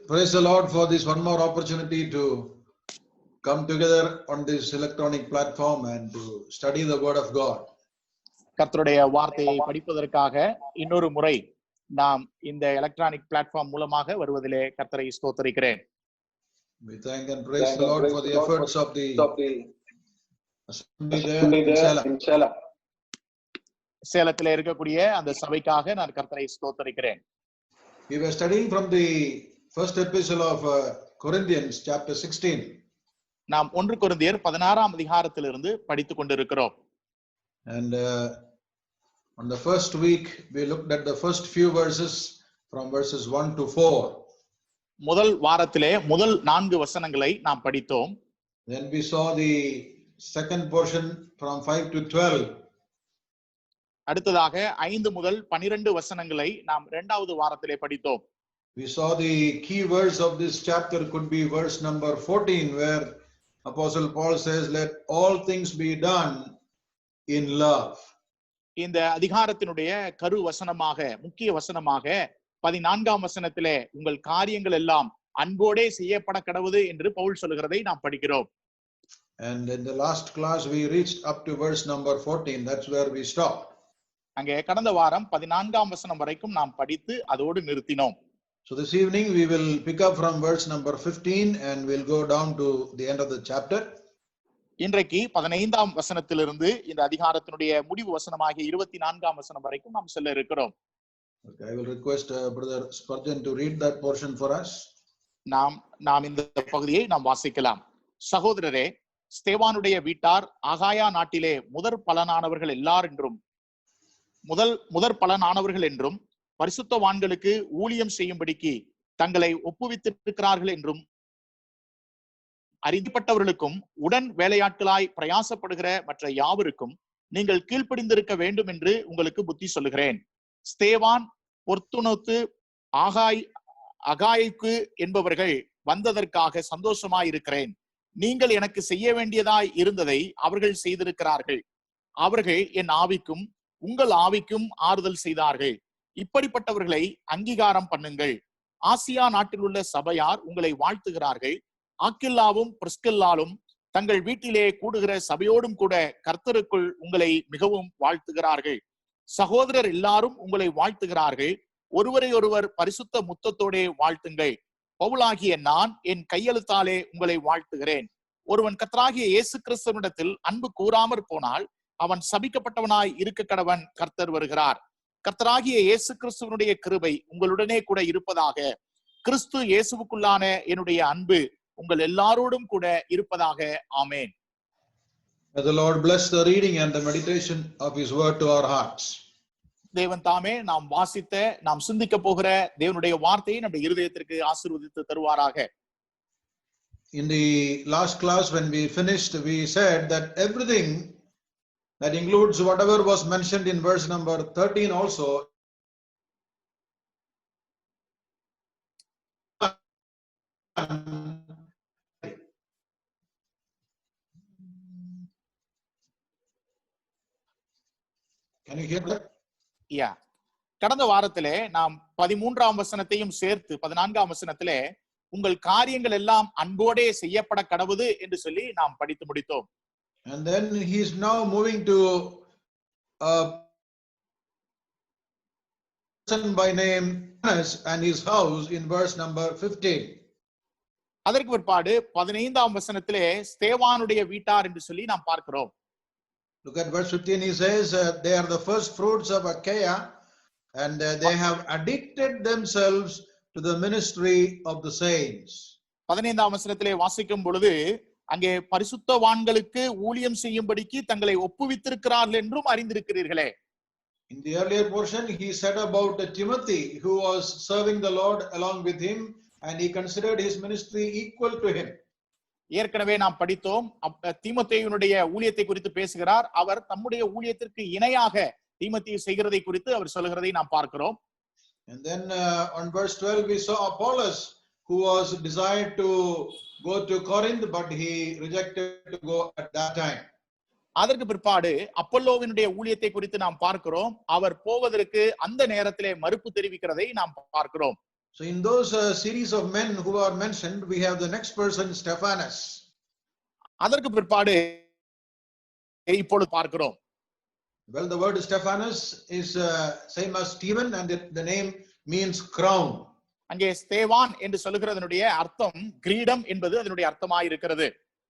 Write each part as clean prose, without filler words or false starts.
praise the Lord for this one more opportunity to come together on this electronic platform and to study the word of God. கர்த்தருடைய வார்த்தையை படிப்பதற்காக இன்னொரு முறை நாம் இந்த electronic platform மூலமாக வருவதிலே கர்த்தரை ஸ்தோத்திரிக்கிறேன். We thank and praise the Lord for the efforts of the assembly there in Sela. சேலத்திலே இருக்கக்கூடிய அந்த சபைக்காக நான் கர்த்தரை ஸ்தோத்திரிக்கிறேன். We were studying from the first epistle of Corinthians chapter 16. நாம் 1 கொரிந்தியர் 16ஆம் அதிகாரத்திலிருந்து படித்துக் கொண்டிருக்கிறோம். And on the first week we looked at the first few verses from verses 1 to 4. முதல் வாரத்திலே முதல் 4 வசனங்களை நாம் படித்தோம். Then we saw the second portion from 5 to 12. அடுத்ததாக 5 முதல் 12 வசனங்களை நாம் இரண்டாவது வாரத்திலே படித்தோம். We saw the key verse of this chapter could be verse number 14, where Apostle Paul says, "Let all things be done in love." இந்த அதிகாரத்தினுடைய கரு வசனமாக முக்கிய வசனமாக 14ஆம் வசனத்திலே உங்கள் காரியங்கள் எல்லாம் அன்போடே செய்யப்பட கடவுது என்று பவுல் சொல்கிறதை நாம் படிக்கிறோம். And in the last class we reached up to verse number 14. That's where we stopped. அங்கே கடந்த வாரம் 14ஆம் வசனம் வரைக்கும் நாம் படித்து அதோடு நிறுத்தினோம். So this evening we will pick up from verse number 15 and we'll go down to the end of the chapter. இன்றைக்கு 15ஆம் வசனத்திலிருந்து இந்த அதிகாரத்தினுடைய முடிவு வசனமாகிய 24ஆம் வசனம் வரைக்கும் நாம் செல்ல இருக்கிறோம். Okay, I will request brother Spurgeon to read that portion for us. நாம் இந்த பகுதியை நாம் வாசிக்கலாம். சகோதரரே, ஸ்தேவானுடைய வீட்டார் ஆகாயா நாட்டிலே முதற் பலனானவர்கள் என்றும் பரிசுத்தவான்களுக்கு ஊழியம் செய்யும்படிக்கு தங்களை ஒப்புவித்திருக்கிறார்கள் என்றும் அறிந்தப்பட்டவர்களுக்கும் உடன் வேலையாட்களாய் பிரயாசப்படுகிற மற்ற யாவருக்கும் நீங்கள் கீழ்ப்படிந்திருக்க வேண்டும் என்று உங்களுக்கு புத்தி சொல்லுகிறேன். ஸ்தேவான், பொர்த்துனோத்து, அகாய்க்கு என்பவர்கள் வந்ததற்காக சந்தோஷமாயிருக்கிறேன். நீங்கள் எனக்கு செய்ய வேண்டியதாய் இருந்ததை அவர்கள் செய்திருக்கிறார்கள். அவர்கள் என் ஆவிக்கும் உங்கள் ஆவிக்கும் ஆறுதல் செய்தார்கள். இப்படிப்பட்டவர்களை அங்கீகாரம் பண்ணுங்கள். ஆசியா நாட்டில் உள்ள சபையார் உங்களை வாழ்த்துகிறார்கள். ஆக்கில்லாவும் பிரிஸ்கில்லாலும் தங்கள் வீட்டிலே கூடுகிற சபையோடும் கூட கர்த்தருக்குள் உங்களை மிகவும் வாழ்த்துகிறார்கள். சகோதரர் எல்லாரும் உங்களை வாழ்த்துகிறார்கள். ஒருவரை ஒருவர் பரிசுத்த முத்தத்தோடே வாழ்த்துங்கள். பவுலாகிய நான் என் கையெழுத்தாலே உங்களை வாழ்த்துகிறேன். ஒருவன் கர்த்தராகிய இயேசு கிறிஸ்துவினிடத்தில் அன்பு கூறாமற் போனால் அவன் சபிக்கப்பட்டவனாய் இருக்க கடவன். கர்த்தர் வருகிறார். கர்த்தராகிய இயேசு கிறிஸ்துவனுடைய கிருபை உங்களுடனே கூட இருப்பதாக. கிறிஸ்து இயேசுவுக்குள்ளான என்னுடைய அன்பு உங்கள் எல்லாரோடும் கூட இருப்பதாக. ஆமென். May the Lord bless the reading and the meditation of his word to our hearts. தேவன் தாமே நாம் வாசித்த நாம் சிந்திக்க போகிற தேவனுடைய வார்த்தையை நம்முடைய இருதயத்திற்கு ஆசீர்வதித்து தருவாராக. In the last class when we finished, we said that everything that includes whatever was mentioned in verse number 13 also Can you hear that? Yeah. கடந்த வாரத்திலே நாம் 13ஆம் வசனத்தையும் சேர்த்து 14ஆம் வசனத்திலே உங்கள் காரியங்கள் எல்லாம் அன்போடே செய்யப்பட கடவுது என்று சொல்லி நாம் படித்து முடித்தோம். And then he is now moving to a person by name Annas and his house in verse number 15. அதற்கு பிற்பாடு 15ஆம் வசனத்திலே ஸ்தேவானுடைய வீட்டார் என்று சொல்லி நாம் பார்க்கிறோம். Look at verse 15. He says they are the first fruits of Achaia and they have addicted themselves to the ministry of the saints. 15ஆம் வசனத்திலே வாசிக்கும் பொழுது அங்கே பரிசுத்தவான்களுக்கு ஊழியம் செய்யும்படிக்கு தங்களை ஒப்புவித்திருக்கிறார்கள் என்றும் அறிந்திருக்கிறீர்களே. In the earlier portion he said about Timothy who was serving the Lord along with him and he considered his ministry equal to him. ஏற்கனவே நாம் படித்தோம். தீமோத்தேயுனுடைய ஊழியத்தை குறித்து பேசுகிறார். அவர் தம்முடைய ஊழியத்திற்கு இணையாக தீமோத்தேயு செய்கிறதை குறித்து அவர் சொல்கிறதை நாம் பார்க்கிறோம். And then on verse 12 we saw Apollos who was desired to go to Corinth but he rejected to go at that time. அதற்கு பிற்பாடு அப்பல்லோவினுடைய ஊழியத்தை குறித்து நாம் பார்க்கிறோம். அவர் போவதற்கு அந்த நேரத்திலே மறுப்பு தெரிவிக்கிறதை நாம் பார்க்கிறோம். So in those series of men who are mentioned, we have the next person, Stephanus. அதற்கு பிற்பாடு இப்பொழுது பார்க்கிறோம். Well, the word Stephanus is same as Stephen, and the name means crown. அங்கே ஸ்தேவான் என்று சொல்லுகிறதனுடைய அர்த்தம் கிரீடம் என்பது அதனுடைய அர்த்தமாய் இருக்கிறது.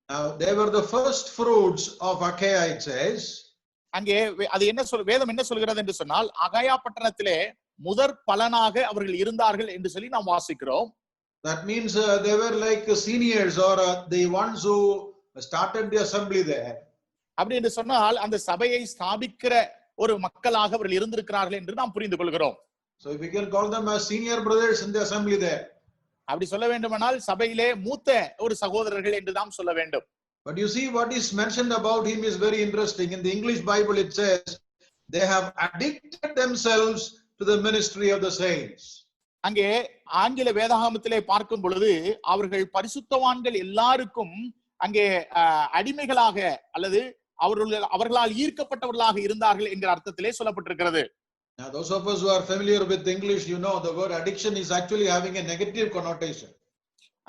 Now they were the first fruits of Achaia, it says. அங்கே அது என்ன வேதம் என்ன சொல்கிறது என்று சொன்னால், அகாயா பட்டணத்திலே முதற் பலனாக அவர்கள் இருந்தார்கள் என்று சொல்லி நாம் வாசிக்கிறோம். That means they were like seniors or the ones who started the assembly there. அப்படி என்று சொன்னால் அந்த சபையை ஸ்தாபிக்கிற ஒரு மக்களாக அவர்கள் இருந்திருக்கிறார்கள் என்று நாம் புரிந்து கொள்கிறோம். So we can call them as senior brothers in the assembly there. அப்படி சொல்ல வேண்டுமானால் சபையிலே மூத்த ஒரு சகோதரர்கள் என்று நாம் சொல்ல வேண்டும். But you see, what is mentioned about him is very interesting. In the English Bible it says they have addicted themselves to the ministry of the saints. அங்கே ஆங்கில வேதாகமத்திலே பார்க்கும் பொழுது அவர்கள் பரிசுத்தவான்கள் எல்லாருக்கும் அங்கே அடிமைகளாக அல்லது அவர்களால் ஈர்க்கப்பட்டவர்களாக இருந்தார்கள் என்கிற அர்த்தத்திலே சொல்லப்பட்டிருக்கிறது. Now those of us who are familiar with English, you know the word addiction is actually having a negative connotation.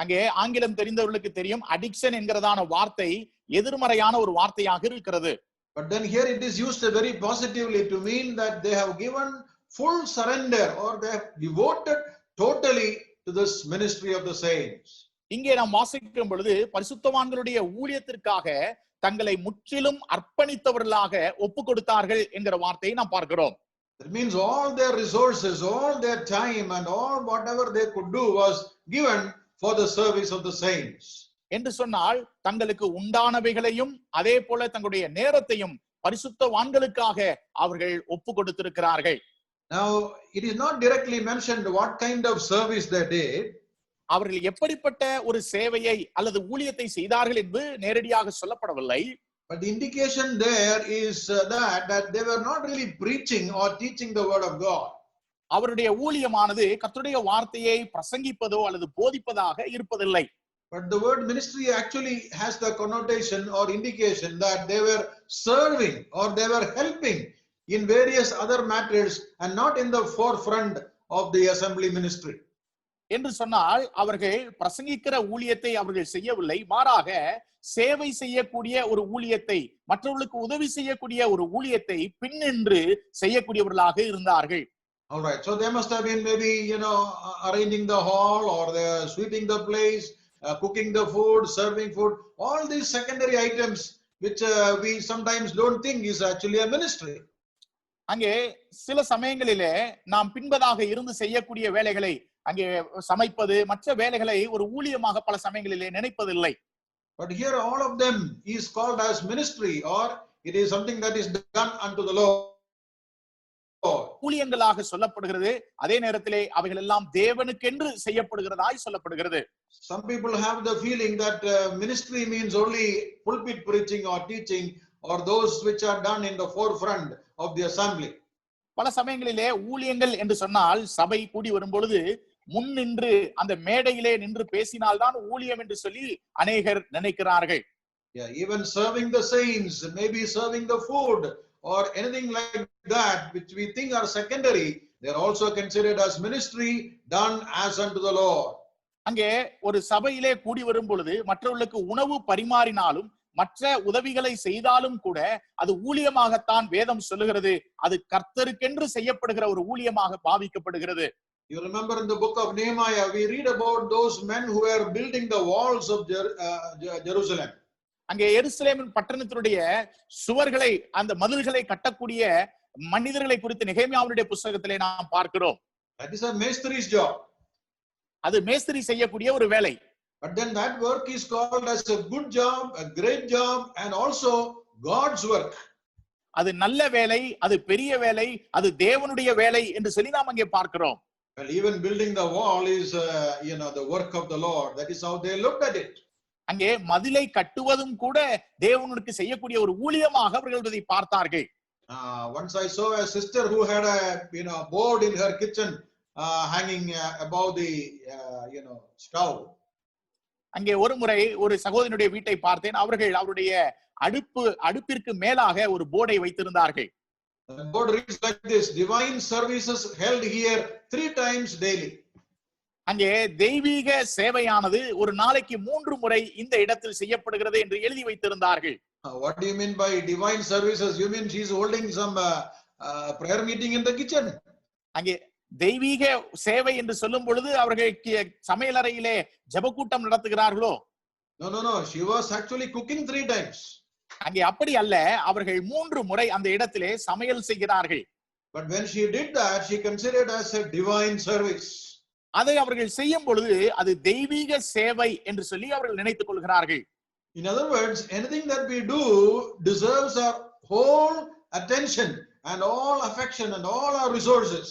அங்கே ஆங்கிலம் தெரிந்தவர்களுக்கு தெரியும், அடிக்ஷன் என்கிறதான வார்த்தை எதிர்மறையான ஒரு வார்த்தையாக இருக்கிறது. But then here it is used very positively to mean that they have given full surrender or they have devoted totally to this ministry of the saints. இங்கே நாம் வாசிக்கும் பொழுது பரிசுத்தவான்களுடைய ஊழியத்திற்காக தங்களை முற்றிலும் அர்ப்பணித்தவர்களாக ஒப்பு கொடுத்தார்கள் என்கிற வார்த்தையை நாம் பார்க்கிறோம். That means all their resources, all their time and all whatever they could do was given for the service of the saints. என்று சொன்னால் தங்களுக்கு உண்டானவைகளையும் அதே போல தங்களுடைய நேரத்தையும் பரிசுத்தவான்களுக்காக அவர்கள் ஒப்பு கொடுத்திருக்கிறார்கள். Now it is not directly mentioned what kind of service they did. அவர்கள் எப்படிப்பட்ட ஒரு சேவையை அல்லது ஊழியத்தை செய்தார்கள் என்று நேரடியாக சொல்லப்படவில்லை. But the indication there is that they were not really preaching or teaching the word of God. அவருடைய ஊழியமானது கர்த்தருடைய வார்த்தையை பிரசங்கிப்பதோ அல்லது போதிப்பதாக இருப்பதில்லை. But the word ministry actually has the connotation or indication that they were serving or they were helping in various other matters and not in the forefront of the assembly ministry. என்று சொன்னால் அவர்கள் பிரசங்கிக்கிற ஊழியத்தை அவர்கள் செய்யவில்லை, மாறாக சேவை செய்யக்கூடிய ஒரு ஊழியத்தை, மற்றவர்களுக்கு உதவி செய்யக்கூடிய ஒரு ஊழியத்தை பின்னின்று செய்யக்கூடியவர்களாக இருந்தார்கள். All right, so they must have been maybe arranging the hall or they sweeping the place, cooking the food, serving food, all these secondary items which we sometimes don't think is actually a ministry. அங்கே சில சமயங்களிலே நாம் பின்பதாக இருந்து செய்யக்கூடிய வேலைகளை, அங்கே சமைப்பது மற்ற வேலைகளை ஒரு ஊழியமாக பல சமயங்களிலே நினைப்பதில்லை. But here all of them is called as ministry or it is something that is done unto the Lord. ஊழியங்களாக சொல்லப்படுகிறது, அதே நேரத்திலே அவைகள் எல்லாம் தேவனுக்கென்று செய்யப்படுகிறதாய் சொல்லப்படுகிறது. Some people have the feeling that ministry means only pulpit preaching or teaching or those which are done in the forefront of the assembly. பல சமயங்களிலே ஊழியங்கள் என்று சொன்னால் சபை கூடி வரும் பொழுது முன் நின்று அந்த மேடையிலே நின்று பேசினால்தான் ஊழியம் என்று சொல்லி அநேகர் நினைக்கிறார்கள். Yeah, even serving the saints, maybe serving the food or anything like that which we think are secondary, they are also considered as ministry done as unto the Lord. அங்கே ஒரு சபையிலே கூடி வரும் பொழுது மற்றவர்களுக்கு உணவு பரிமாறினாலும் மற்ற உதவிகளை செய்தாலும் கூட அது ஊழியமாகத்தான் வேதம் சொல்லுகிறது. அது கர்த்தருக்கென்று செய்யப்படுகிற ஒரு ஊழியமாக பாவிக்கப்படுகிறது. You remember in the book of Nehemiah, we read about those men who were building the walls of Jerusalem. அங்கே எருசலேமின் பட்டணத்தினுடைய சுவர்களை, அந்த மதில்களை கட்டக்கூடிய மனிதர்களை குறித்து நெகேமியாவுடைய புத்தகத்திலே நாம் பார்க்கிறோம். That is a மேஸ்திரி's job. அது மேஸ்திரி செய்யக்கூடிய ஒரு வேலை. But then that work is called as a good job, a great job, and also God's work. அது நல்ல வேலை, அது பெரிய வேலை, அது தேவனுடைய வேலை என்று சொல்லி நாம் அங்கே பார்க்கிறோம். Well, even building the wall is the work of the Lord. That is how they looked at it. அங்கே மதிலை கட்டுவதும் கூட தேவனுக்கு செய்யக்கூடிய ஒரு ஊழியமாக அவர்கள் அதை பார்த்தார்கள். Once I saw a sister who had a board in her kitchen hanging above the stove. அங்கே ஒரு முறை ஒரு சகோதரனுடைய வீட்டை பார்த்தேன். அவர்கள் அவருடைய அடுப்பிற்கு மேலாக ஒரு போர்டை வைத்திருந்தார்கள். The board reads like this: divine services held here 3 times daily. அங்கே தெய்வீக சேவையானது ஒரு நாளைக்கு 3 முறை இந்த இடத்தில் செய்யப்படுகிறது என்று எழுதி வைத்திருந்தார்கள். What do you mean by divine services? You mean she's holding some prayer meeting in the kitchen? அங்கே தெய்வீக சேவை என்று சொல்லும் பொழுது அவர்கள் சமையலறையிலே ஜெபக்கூட்டம் நடத்துகிறார்களோ? No, no, no. She was actually cooking 3 times. அங்கே அப்படி அல்ல, அவர்கள் 3 முறை அந்த இடத்திலே சமையல் செய்கிறார்கள். But when she did that, she considered as a divine service. அதை அவர்கள் செய்யும் பொழுது அது தெய்வீக சேவை என்று சொல்லி அவர்கள் நினைத்துக் கொள்கிறார்கள். In other words, anything that we do deserves our whole attention and all affection and all our resources.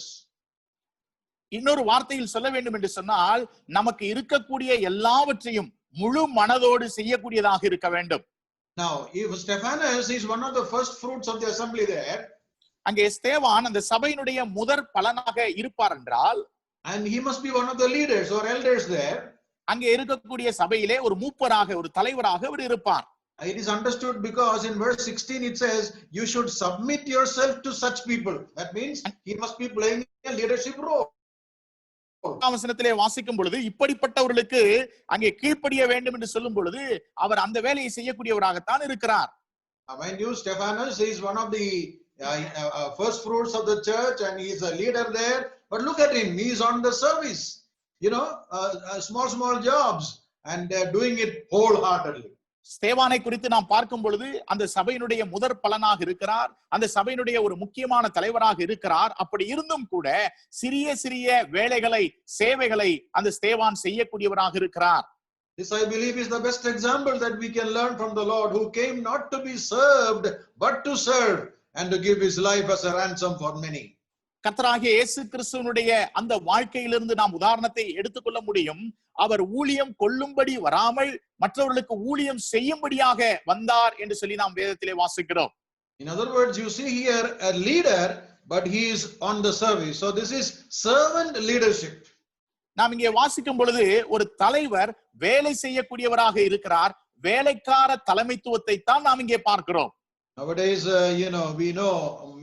இன்னொரு வார்த்தையில் சொல்ல வேண்டும் என்று சொன்னால், நமக்கு இருக்கக்கூடிய எல்லாவற்றையும் முழு மனதோடு செய்யக்கூடியதாக இருக்க வேண்டும். Now, if Stephanus is one of the first fruits of the assembly there, அங்கே ஸ்தேவான் அந்த சபையினுடைய முதற் பலனாக இருப்பார் என்றால், and he must be one of the leaders or elders there, அங்கே இருக்கக்கூடிய சபையிலே ஒரு மூப்பராக, ஒரு தலைவராக அவர் இருப்பார். It is understood because in verse 16 it says, you should submit yourself to such people. That means he must be playing a leadership role. வசனத்திலே வாசிக்கும் பொழுது இப்படிப்பட்டவர்களுக்கு அங்கே கீழ்ப்படிய வேண்டும் என்று சொல்லும் பொழுது அவர் அந்த வேலையை செய்யக்கூடியவராகத்தான் இருக்கிறார். Mind you, Stephanus is one of the first fruits of the church and he is a leader there. But look at him, he is on the service, small jobs and doing it wholeheartedly. ஸ்தேவானை குறித்து நாம் பார்க்கும் பொழுது அந்த சபையினுடைய முதற் பலனாக இருக்கிறார், அந்த சபையினுடைய ஒரு முக்கியமான தலைவராக இருக்கிறார். அப்படி இருந்தும் கூட சிறிய சிறிய வேலைகளை, சேவைகளை அந்த ஸ்தேவான் செய்யக்கூடியவராக இருக்கிறார். This I believe is the best example that we can learn from the Lord, who came not to be served but to serve and to give his life as a ransom for many. கர்த்தராகிய இயேசு கிறிஸ்துவினுடைய அந்த வாழ்க்கையிலிருந்து நாம் உதாரணத்தை எடுத்துக்கொள்ள முடியும். அவர் ஊழியம் கொள்ளும்படி வராமல் மற்றவர்களுக்கு ஊழியம் செய்யும்படியாக வந்தார் என்று சொல்லி நாம் வேதத்திலே வாசிக்கிறோம். In other words, you see here a leader, but he is on the service. So this is servant leadership. நாம் இங்கே வாசிக்கும் பொழுது ஒரு தலைவர் வேலை செய்யக்கூடியவராக இருக்கிறார். வேலைக்கார தலைமைத்துவத்தை தான் நாம் இங்கே பார்க்கிறோம். Nowadays, we know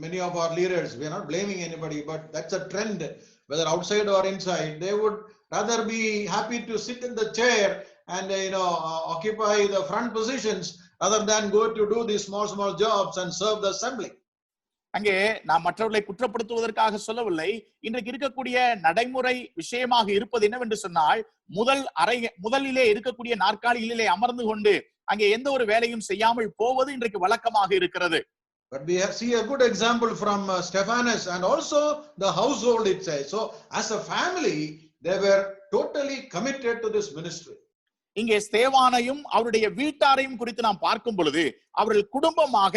many of our leaders, we are not blaming anybody, but that's a trend, whether outside or inside. They would rather be happy to sit in the chair and, occupy the front positions rather than go to do these small jobs and serve the assembly. அங்கே நாம் மற்றவர்களை குற்றப்படுத்துவதற்காக சொல்லவில்லை. இன்றைக்கு இருக்கக்கூடிய நடைமுறை விஷயமாக இருப்பது என்னவென்று சொன்னால், முதலிலே இருக்கக்கூடிய நாற்காலிகளிலே அமர்ந்து கொண்டு அங்கே எந்த ஒரு வேலையும் செய்யாமல் போவது இன்றைக்கு வழக்கமாக இருக்கிறது. But we see a good example from Stephanus and also the household it says. So as a family, they were totally committed to this ministry. இங்கே ஸ்தேவானையும் அவருடைய வீட்டாரையும் குறித்து நாம் பார்க்கும் பொழுது அவர்கள் குடும்பமாக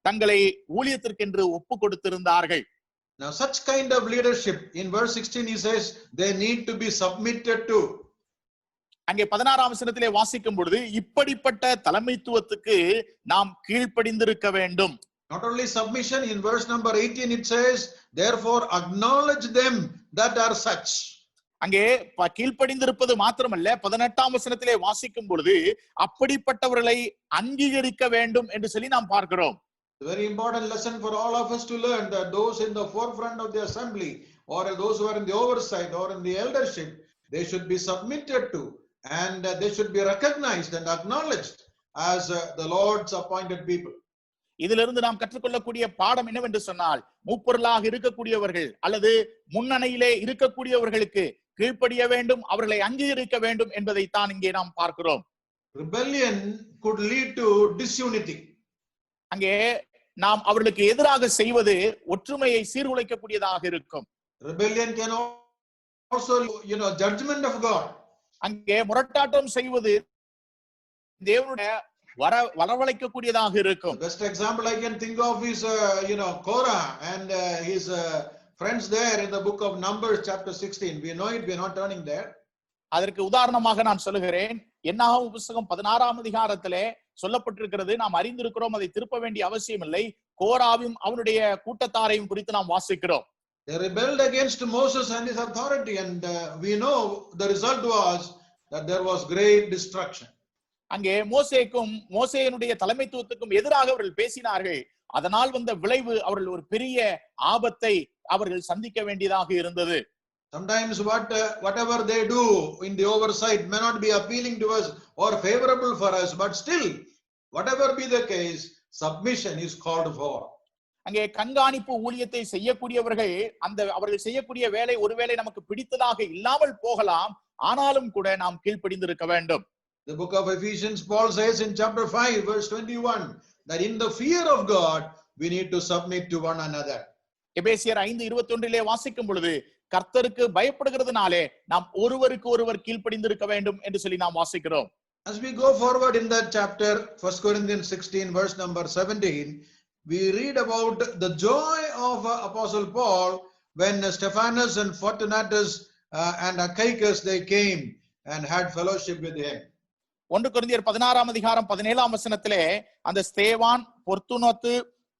தங்களை ஊழியத்திற்கென்று ஒப்பு கொடுத்திருந்தார்கள். Now such kind of leadership, in verse 16 he says, they need to be submitted to. அங்கே 16ஆம் வசனத்திலே வாசிக்கும் பொழுது இப்படிப்பட்ட தலைமைத்துவத்துக்கு நாம் கீழ்ப்படிந்திருக்க வேண்டும். Not only submission, in verse number 18 it says, therefore acknowledge them that are such. அங்கே கீழ்ப்படிந்திருப்பது மாத்திரமல்ல, 18ஆம் வசனத்திலே வாசிக்கும் பொழுது அப்படிப்பட்டவர்களை அங்கீகரிக்க வேண்டும் என்று சொல்லி நாம் பார்க்கிறோம். A very important lesson for all of us to learn, that those in the forefront of the assembly or those who are in the oversight or in the eldership, they should be submitted to and they should be recognized and acknowledged as the Lord's appointed people. இதிலிருந்து நாம் கற்றுக்கொள்ளக்கூடிய பாடம் என்னவென்று சொன்னால், மூப்பொருளாக இருக்கக்கூடியவர்கள் அல்லது முன்னணியிலே இருக்கக்கூடியவர்களுக்கு கீழ்ப்படிய வேண்டும், அவர்களை அங்கீகரிக்க வேண்டும் என்பதைத்தான் இங்கே நாம் பார்க்கிறோம். Rebellion could lead to disunity. அங்கே நாம் அவர்களுக்கு எதிராக செய்வது ஒற்றுமையை சீர்குலைக்கக்கூடியதாக இருக்கும். Rebellion can also, judgment of God. அங்கே முரட்டாட்டம் செய்வது தேவனுடைய வரவழைக்கக்கூடியதாக இருக்கும். The best example I can think of is, Korah and his friends there in the book of Numbers chapter 16. We know it, we are not turning there. அதற்கு உதாரணமாக நான் சொல்லுகிறேன். என்னாகும் புத்தகம் 16ஆம் அதிகாரத்திலே சொல்லப்பட்டிருக்கிறது, நாம் அறிந்திருக்கிறோம், அதை திருப்ப வேண்டிய அவசியம் இல்லை. கோராவும் அவனுடைய கூட்டத்தாரையும் குறித்து நாம் வாசிக்கிறோம். They rebelled against Moses and his authority, and we know the result was that there was great destruction. அங்கே மோசேயினுடைய தலைமைத்துவத்துக்கும் எதிராக அவர்கள் பேசினார்கள். அதனால் வந்த விளைவு அவர்கள் ஒரு பெரிய ஆபத்தை அவர்கள் சந்திக்க வேண்டியதாக இருந்தது. Sometimes whatever they do in the oversight may not be appealing to us or favorable for us, but still, whatever be the case, submission is called for. அங்கே கண்காணிப்பு ஊழியத்தை செய்யக்கூடியவர்கள் அவர்கள் செய்யக்கூடிய வேலை ஒருவேளை நமக்கு பிடித்ததாக இல்லாமல் போகலாம், ஆனாலும் கூட நாம் கீழ்ப்படிந்திருக்க வேண்டும். The book of Ephesians, Paul says in chapter 5 verse 21 that in the fear of God we need to submit to one another. எபேசியர் 5:21 வாசிக்கும் பொழுது கர்த்தருக்கு பயப்படுகிறதுனாலே நாம் ஒருவருக்கு ஒருவர் கீழ்ப்படிந்திருக்க வேண்டும் என்று சொல்லி நாம் வாசிக்கிறோம். As we go forward in that chapter, 1 Corinthians 16 verse number 17, we read about the joy of Apostle Paul when Stephanas and Fortunatus and Achaicus they came and had fellowship with him. 1 கொரிந்தியர் 16:17 அந்த ஸ்தேவான், பொர்த்துனோத்து,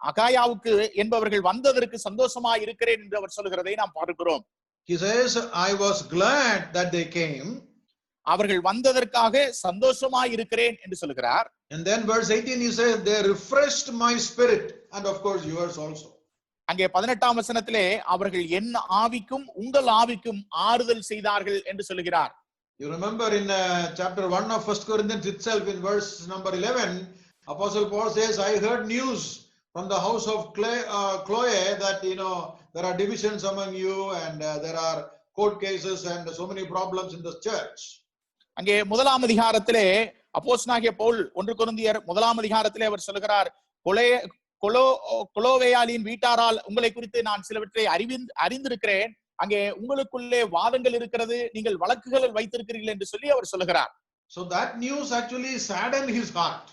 அகாயாவுக்கு என்பவர்கள் வந்ததற்கு சந்தோஷமாய் இருக்கிறேன் என்று அவர் சொல்கிறதை நாம் பார்க்கிறோம். He says, I was glad that they came. அவர்கள் வந்ததற்காக சந்தோஷமாய் இருக்கிறேன் என்று சொல்கிறார். And then verse 18 he says, they refreshed my spirit and of course yours also. அங்கே 18ஆம் வசனத்திலே அவர்கள் என் ஆவிக்கும் உங்கள் ஆவிக்கும் ஆறுதல் செய்தார்கள் என்று சொல்கிறார். You remember in chapter 1 of 1 Corinthians itself in verse number 11, Apostle Paul says, I heard news from the house of Chloe that there are divisions among you and there are court cases and so many problems in the church. அங்கே 1ஆம் அதிகாரத்திலே அப்போஸ்தலனாகிய பவுல் 1 கொரிந்தியர் 1ஆம் அதிகாரத்திலே அவர் சொல்கிறார், கொலோவேயாளின் வீட்டாரால் உங்களை குறித்து நான் சிலவற்றை அறிந்திருக்கிறேன், அங்கே உங்களுக்குள்ளே வாதங்கள் இருக்கிறது, நீங்கள் வழக்குகள் வைத்திருக்கிறீர்கள் என்று சொல்லி அவர் சொல்கிறார். So that news actually saddened his heart.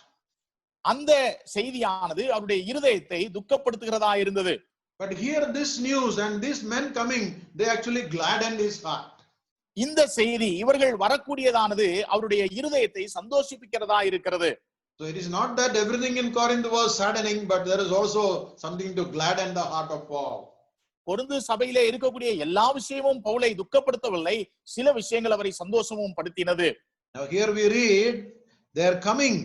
அந்த செய்தியானது அவருடைய இருதயத்தை துக்கப்படுத்துகிறதா இருந்தது. But here this news and these men coming, they actually gladdened his heart. இந்த செய்தி இவர்கள் வரக்கூடியதானது அவருடைய இருதயத்தை சந்தோஷிப்பிக்கிறதா இருக்கிறது. So it is not that everything in Corinth was saddening, but there is also something to gladden the heart of Paul. Corinth சபையிலே இருக்கக்கூடிய எல்லா விஷயமும் பவுலை துக்கப்படுத்தவில்லை, சில விஷயங்கள் அவரை சந்தோஷமும் படுத்தினது. Now here we read, they are coming.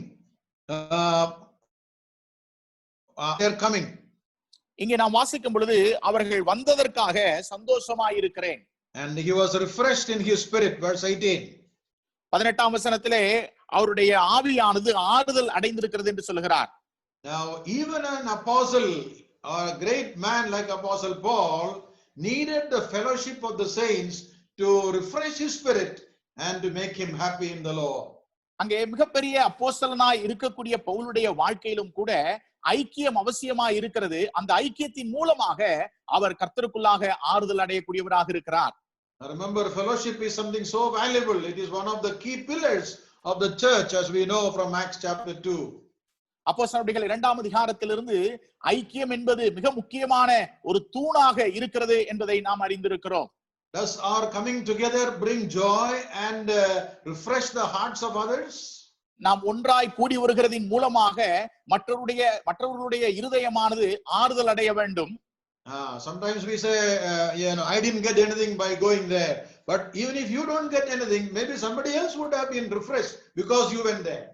இங்கே நாம் வாசிக்கும் பொழுது அவர்கள் வந்ததற்காக சந்தோஷமாய் இருக்கிறேன். And he was refreshed in his spirit, verse 18. 18ஆம் வசனத்திலே அவருடைய ஆவியானது ஆறுதல் அடைந்திருக்கிறது என்று சொல்கிறார். Now even an apostle or a great man like Apostle Paul needed the fellowship of the saints to refresh his spirit and to make him happy in the Lord. அங்கே மிகப்பெரிய அப்போஸ்தலனாய் இருக்கக்கூடிய பவுலுடைய வாழ்க்கையிலும் கூட ஐக்கியம் அவசியமாய் இருக்கிறது. அந்த ஐக்கியத்தின் மூலமாக அவர் கர்த்தருக்குள்ளாக ஆறுதல் அடையக்கூடியவராக இருக்கிறார். Remember, fellowship is something so valuable. It is one of the key pillars of the church, as we know from Acts chapter 2. அப்போஸ்தலர்கள் 2ஆம் அதிகாரத்திலிருந்து ஐக்கியம் என்பது மிக முக்கியமான ஒரு தூணாக இருக்கிறது என்பதை நாம் அறிந்திருக்கிறோம். Does our coming together bring joy and refresh the hearts of others? நாம் ஒன்றாய் கூடி வருகிறதின் மூலமாக மற்றவர்களுடைய இருதயமானது ஆறுதல் அடைய வேண்டும். Sometimes we say, I didn't get anything by going there. But even if you don't get anything, maybe somebody else would have been refreshed because you went there.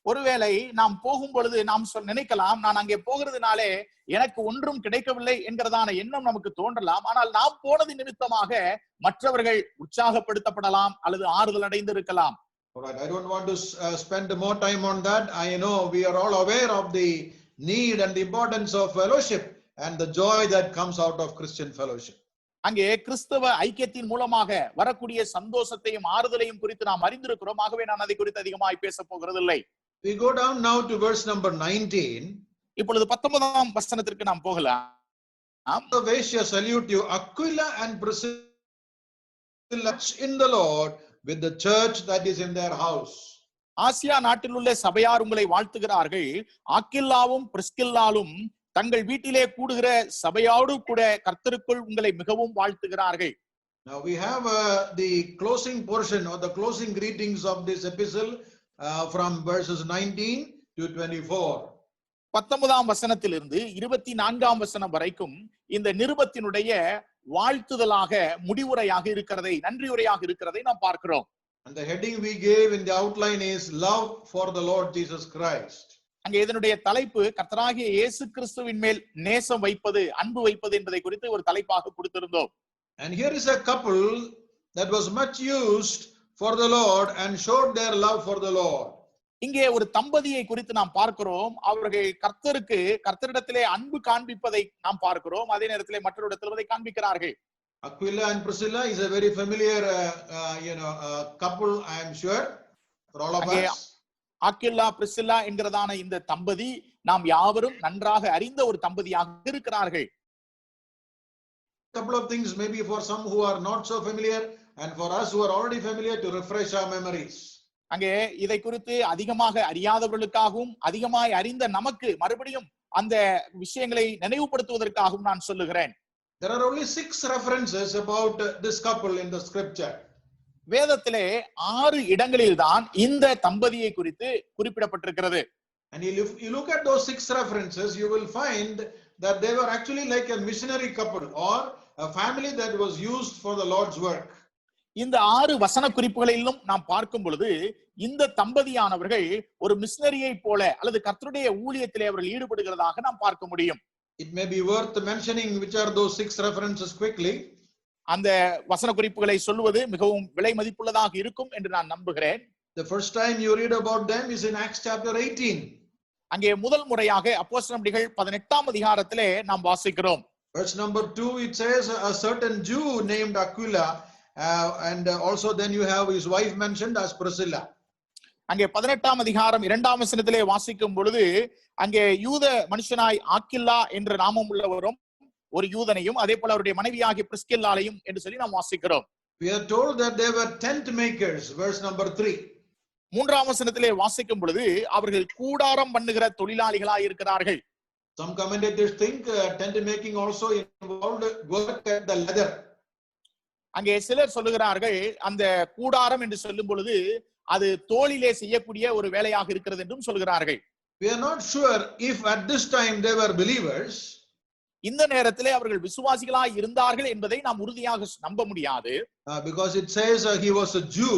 ஒருவேளை நாம் போகும் பொழுது நாம் நினைக்கலாம், நான் அங்கே போகிறதுனாலே எனக்கு ஒன்றும் கிடைக்கவில்லை என்கிறதான எண்ணம் நமக்கு தோன்றலாம். ஆனால் நாம் போனது நிமித்தமாக மற்றவர்கள் உற்சாகப்படுத்தப்படலாம் அல்லது ஆறுதல் அடைந்திருக்கலாம். Alright, I don't want to spend more time on that. I know we are all aware of the need and the importance of fellowship and the joy that comes out of Christian fellowship. அங்கே கிறிஸ்தவ ஐக்கியத்தின் மூலமாக வரக்கூடிய சந்தோஷத்தையும் ஆறுதலையும் குறித்து நாம் அறிந்திருக்கிறோம். ஆகவே நான் அதை குறித்து அதிகமாய் பேச போகிறதில்லை. We go down now to verse number 19. இப்பொழுது 19ஆம் வசனத்திற்கு நாம் போகலாம். Asia salute you, Aquila and Priscilla in the Lord with the church that is in their house. Asia நாட்டில் உள்ள சபையார் உங்களை வாழ்த்துகிறார்கள். ஆக்கில்லாவும் பிரிஸ்கில்லாலும் தங்கள் வீட்டிலே கூடுகிற சபையோடு கூட கர்த்தருக்குள் உங்களை மிகவும் வாழ்த்துகிறார்கள். Now we have the closing portion or the closing greetings of this epistle from verses 19 to 24. 19ஆம் வசனத்திலிருந்து 24ஆம் வசனம் வரைக்கும் இந்த நிருபத்தினுடைய வாழ்த்துதலாக முடிவுரையாக இருக்கிறதை, நன்றியுரையாக இருக்கிறதை நாம் பார்க்கிறோம். And the heading we gave in the outline is love for the Lord Jesus Christ. அங்கே இதனுடைய தலைப்பு கர்த்தராகிய இயேசு கிறிஸ்துவின் மேல் நேசம் வைப்பது, அன்பு வைப்பது என்பதை குறித்து ஒரு தலைப்பாக கொடுத்திருந்தோம். And here is a couple that was much used for the Lord and showed their love for the Lord. இங்கே ஒரு தம்பதியை குறித்து நாம் பார்க்கிறோம். அவர்கள் கர்த்தரிடத்திலே அன்பு காண்பிப்பதை நாம் பார்க்கிறோம். அதே நேரத்திலே மற்றவரிடத்தில் அதை காண்பிக்கிறார்கள். Aquila and Priscilla is a very familiar couple, I am sure, for all of us. Aquila Priscilla என்கிறதான இந்த தம்பதி நாம் யாவரும் நன்றாக அறிந்த ஒரு தம்பதியாக இருக்கிறார்கள். Couple of things maybe for some who are not so familiar and for us who are already familiar to refresh our memories. அங்கே இதை குறித்து அதிகமாக அறியாதவர்களுக்காகவும் அதிகமாய் அறிந்த நமக்கு மறுபடியும் அந்த விஷயங்களை நினைவுபடுத்துவதற்காகவும் நான் சொல்லுகிறேன். There are only 6 references about this couple in the scripture. வேதத்திலே 6 இடங்களில் தான் இந்த தம்பதியை குறித்து குறிப்பிடப்பட்டிருக்கிறது. And if you look at those 6 references, you will find that they were actually like a missionary couple or a family that was used for the Lord's work. இந்த 6 வசன குறிப்புகளிலும் நாம் பார்க்கும் பொழுது இந்த தம்பதியானவர்கள் ஒரு மிஷனரியை போல அல்லது கர்த்தருடைய ஊழியத்திலே அவர்கள் ஈடுபடுகிறதாக நாம் பார்க்க முடியும். It may be worth mentioning which are those 6 references quickly. அந்த வசன குறிப்புகளை சொல்வது மிகவும் விலை மதிப்புள்ளதாக இருக்கும் என்று நான் நம்புகிறேன். The first time you read about them is in Acts chapter 18. அங்கே முதல் முறையாக அப்போஸ்தலர்கள் 18ஆம் அதிகாரத்திலே நாம் வாசிக்கிறோம். Verse number 2, it says a certain Jew named Aquila, and also then you have his wife mentioned as Priscilla. அங்கே 18ஆம் அதிகாரம் 2ஆம் வசனத்திலே வாசிக்கும் பொழுது அங்கே யூத மனுஷனாய் ஆக்கில்லா என்ற நாமம் உள்ளவரும் ஒரு யூதனையும் அதே போல அவருடைய மனைவியாகிய பிரிஸ்கில்லாளையும் என்று சொல்லி நாம் வாசிக்கிறோம். We are told that they were tent makers, verse number 3. 3ஆம் வசனத்திலே வாசிக்கும் பொழுது அவர்கள் கூடாரம் பண்ணுகிற தொழிலாளிகளாய் இருக்கிறார்கள். Some commentators think tent making also involved work at the leather. அங்கே சிலர் சொல்லுகிறார்கள் அந்த கூடாரம் என்று சொல்லும் பொழுது அது தோளிலே செய்யக்கூடிய ஒரு வேலையாக இருக்கிறது என்றும் சொல்கிறார்கள். We are not sure if at this time they were believers. இந்த நேரத்திலே அவர்கள் விசுவாசிகளாய் இருந்தார்கள் என்பதை நாம் உறுதியாக நம்ப முடியாது. Because it says he was a Jew.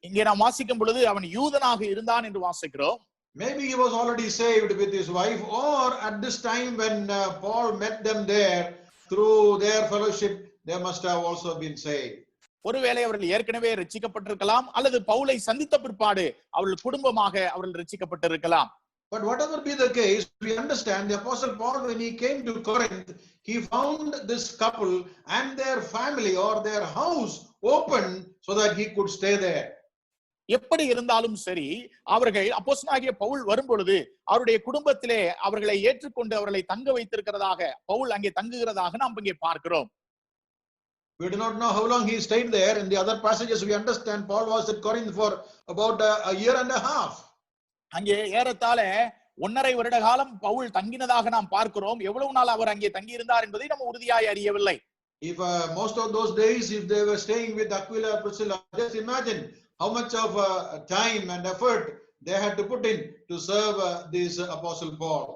இங்கே நாம் வாசிக்கும் பொழுது அவன் யூதனாக இருந்தான் என்று வாசிக்கிறோம். Maybe he was already saved with his wife, or at this time when Paul met them there through their fellowship, they must have also been saved. ஒருவேளை அவர்கள் ஏற்கனவே ரட்சிக்கப்பட்டிருக்கலாம் அல்லது பவுலை சந்தித்த பிற்பாடு அவர்கள் குடும்பமாக அவர்கள் ரட்சிக்கப்பட்டிருக்கலாம். But whatever be the case, we understand the Apostle Paul, when he came to Corinth, he found this couple and their family or their house open so that he could stay there. எப்படி இருந்தாலும் சரி அவர்கள் அப்போஸ்தலனாகிய பவுல் வரும்பொழுது அவருடைய குடும்பத்திலே அவர்களை ஏற்றுக்கொண்டு அவர்களை தங்க வைத்திருக்கிறதாக பவுல் அங்கே தங்குகிறதாக நாம் இங்கே பார்க்கிறோம். We do not know how long he stayed there. In the other passages we understand Paul was at Corinth for about a year and a half. அங்கே ஏறத்தாழ 1.5 வருட காலம் பவுல் தங்கினதாக நாம் பார்க்கிறோம். எவ்வளவு நாள் அவர் அங்கே தங்கி இருந்தார் என்பதை நம்ம உறுதியாய் அறியவில்லை. If most of those days if they were staying with Aquila and Priscilla, just imagine how much of time and effort they had to put in to serve this Apostle Paul.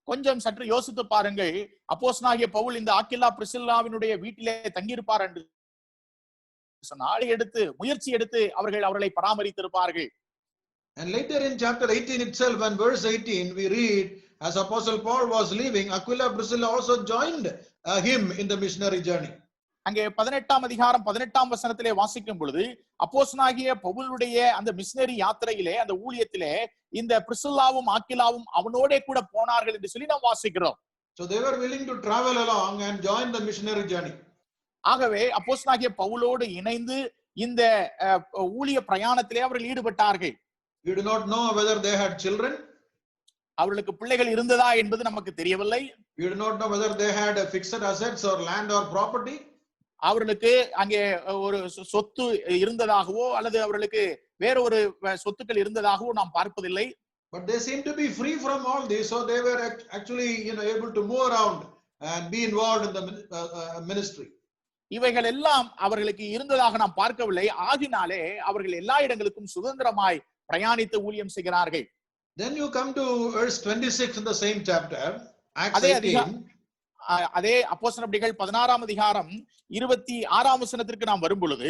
கொஞ்சம் சற்று யோசித்து பாருங்கள். அப்போஸ்தலனாகிய பவுல் இந்த Aquila பிரிஸ்கில்லாவினுடைய வீட்டிலே தங்கியிருப்பார் என்று சொன்னால் முயற்சி எடுத்து அவர்களை பராமரித்திருப்பார்கள். And later in chapter 18 itself and verse 18 we read, as Apostle Paul was leaving, Aquila and Priscilla also joined him in the missionary journey. அங்கே 18ஆம் அதிகாரம் 18ஆம் வசனத்திலே வாசிக்கும் பொழுது அப்போஸ்தலனாகிய பவுலுடைய அந்த மிஷனரி யாத்திரையிலே அந்த ஊழியத்திலே இந்த பிரிஸ்கில்லாவும் ஆக்கிலாவும் அவனோடே கூட போனார்கள் என்று சொல்லி நாம் வாசிக்கிறோம். So they were willing to travel along and join the missionary journey. ஆகவே அப்போஸ்தலனாகிய பவுலோடு இணைந்து இந்த ஊழிய பிரயாணத்திலே அவர்கள் ஈடுபட்டார்கள். We do not know whether they had children. அவர்களுக்கு பிள்ளைகள் இருந்ததா என்பது நமக்கு தெரியவில்லை. We do not know whether they had fixed assets or land or property. அவர்களுக்கு அங்கே ஒரு சொத்து இருந்ததாகவோ அல்லது அவர்களுக்கு வேற ஒரு சொத்துக்கள் இருந்ததாகவோ நாம் பார்ப்பதில்லை. But they seem to be free from all this, so they were actually able to move around and be involved in the ministry. இவைகள் எல்லாம் அவர்களுக்கு இருந்ததாக நாம் பார்க்கவில்லை. ஆகினாலே அவர்கள் எல்லா இடங்களுக்கும் சுதந்திரமாய் பிரயாணித்து ஊழியம் செய்கிறார்கள். Then you come to verse 26 in the same chapter, Acts 18. அதே அப்போஸ்தலர்கள் 16ஆம் அதிகாரம் 26ஆம் வசனத்திற்கு நாம் வரும் பொழுது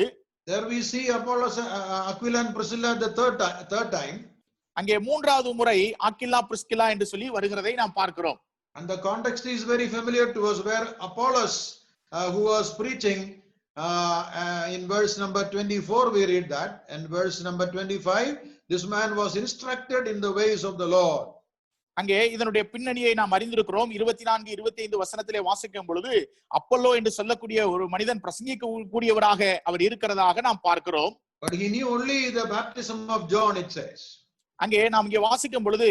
there we see Aquila and Priscilla the third time. அங்கே மூன்றாவது முறை ஆக்கில்லா பிரிஸ்கில்லா என்று சொல்லி வருகிறதை நாம் பார்க்கிறோம். And the context is very familiar to us, where Apollos who was preaching In verse number 24, we read that. And verse number 25, this man was instructed in the ways of the Lord. அங்கே இதனுடைய பின்னணியை நாம் அறிந்திருக்கிறோம். 24, 25 வசனத்திலே வாசிக்கும் பொழுது Apollo என்று சொல்லக்கூடிய ஒரு மனிதன் பிரசங்கிக்க கூடியவராக அவர் இருக்கிறதாக நாம் பார்க்கிறோம். But he knew only the baptism of John, it says. அங்கே நாம் இங்கே வாசிக்கும் பொழுது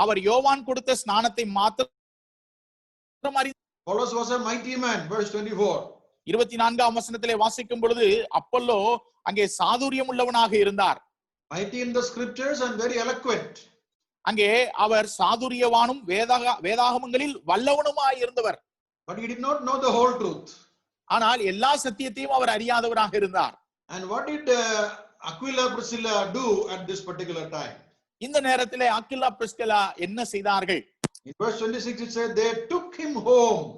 அவர் யோவான் கொடுத்த ஸ்நானத்தை மாத்திரம் அறிந்தார். Apollos was a mighty man, verse 24. 24ஆம் வசனத்திலே வாசிக்கும் பொழுது அப்பல்லோ அங்கே சாதுரியம் உள்ளவனாக இருந்தார். Mighty in the scriptures and very eloquent. அங்கே அவர் சாதுரியவானும் வேதாகமங்களில் வல்லவனுமாய் இருந்தவர். But he did not know the whole truth. ஆனால் எல்லா சத்தியத்தையும் அவர் அறியாதவராக இருந்தார். And what did Aquila Priscilla do at this particular time? இந்த நேரத்திலே அக்கிலா பிரிஸ்கில்லா என்ன செய்தார்கள்? In verse 26 it said they took him home.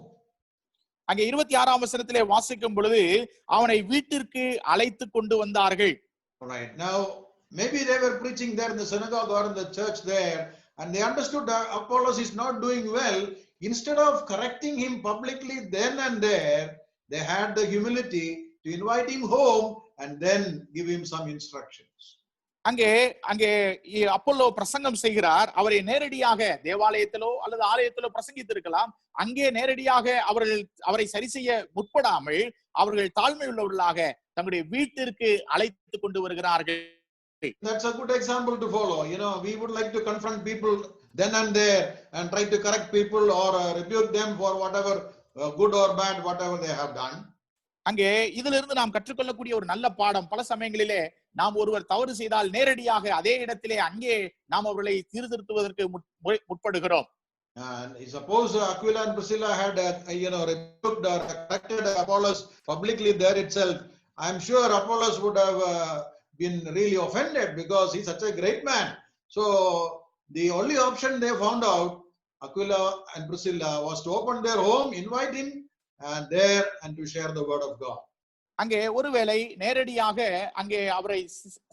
அங்கே 26ஆம் வசனத்திலே வாசிக்கும் பொழுது அவனை வீட்டிற்கு அழைத்து கொண்டு வந்தார்கள். All right. Now maybe they were preaching there in the synagogue or in the church there, and they understood that Apollos is not doing well. Instead of correcting him publicly then and there, they had the humility to invite him home and then give him some instructions. அங்கே Apollo பிரசங்கம் செய்கிறார். அவரை நேரடியாக தேவாலயத்திலோ அல்லது ஆலயத்திலோ பிரசங்கித்திருக்கலாம். அங்கே நேரடியாக அவரை சரி செய்ய முற்படாமல் அவர்கள் தாழ்மை உள்ளவர்களாக தங்களுடைய வீட்டிற்கு அழைத்து கொண்டு வருகிறார்கள். That's a good example to follow. You know, we would like to confront people then and there and try to correct people or rebuke them for whatever good or bad whatever they have done. அங்கே இதிலிருந்து நாம் கற்றுக்கொள்ளக்கூடிய ஒரு நல்ல பாடம், பல சமயங்களிலே நாம் ஒருவர் தவறு செய்தால் நேரடியாக அதே இடத்திலே அங்கே நாம் அவர்களை சீர்திருத்துவதற்கு முற்படுகிறோம். And suppose Aquila and Priscilla had rebuked or corrected Apollos publicly there itself, I'm sure Apollos would have been really offended because he's such a great man. So the only option they found out, Aquila and Priscilla, was to open their home, invite him and there and to share the word of God. அங்கே ஒருவேளை நேரடியாக அங்கே அவரை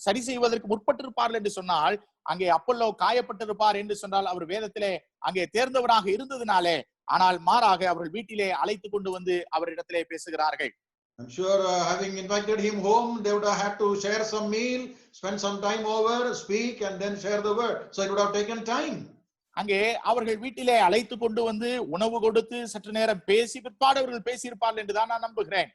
சரி செய்வதற்கு முற்பட்டிருப்பார்கள் என்று சொன்னால், அங்கே அப்பல்லோ காயப்பட்டிருப்பார் என்று சொன்னால் அவர் வேதத்திலே அங்கே தேர்ந்தவராக இருந்ததினாலே, ஆனால் மாறாக அவர்கள் வீட்டிலே அழைத்து கொண்டு வந்து அவரிடத்திலே பேசுகிறார்கள். I'm sure having invited him home, they would have had to share some meal, spend some time over, speak and then share the word. So it would have taken time. அங்கே அவர்கள் வீட்டிலே அழைத்து கொண்டு வந்து உணவு கொடுத்து சற்று நேரம் பேசி பிற்பாடு அவர்கள் பேசியிருப்பார்கள் என்றுதான் நான் நம்புகிறேன்.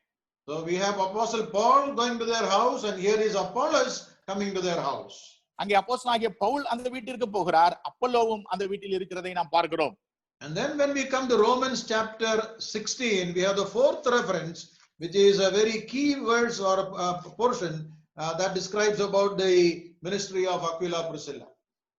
So we have Apostle Paul going to their house and here is Apollos coming to their house. அங்கே அப்போஸ்தலனாகிய பவுல் அந்த வீட்டிற்கு போகிறார், அப்பல்லோவும் அந்த வீட்டில் இருக்கிறதை நாம் பார்க்கிறோம். And then when we come to Romans chapter 16, we have the fourth reference, which is a very key verse or a portion that describes about the ministry of Aquila Priscilla.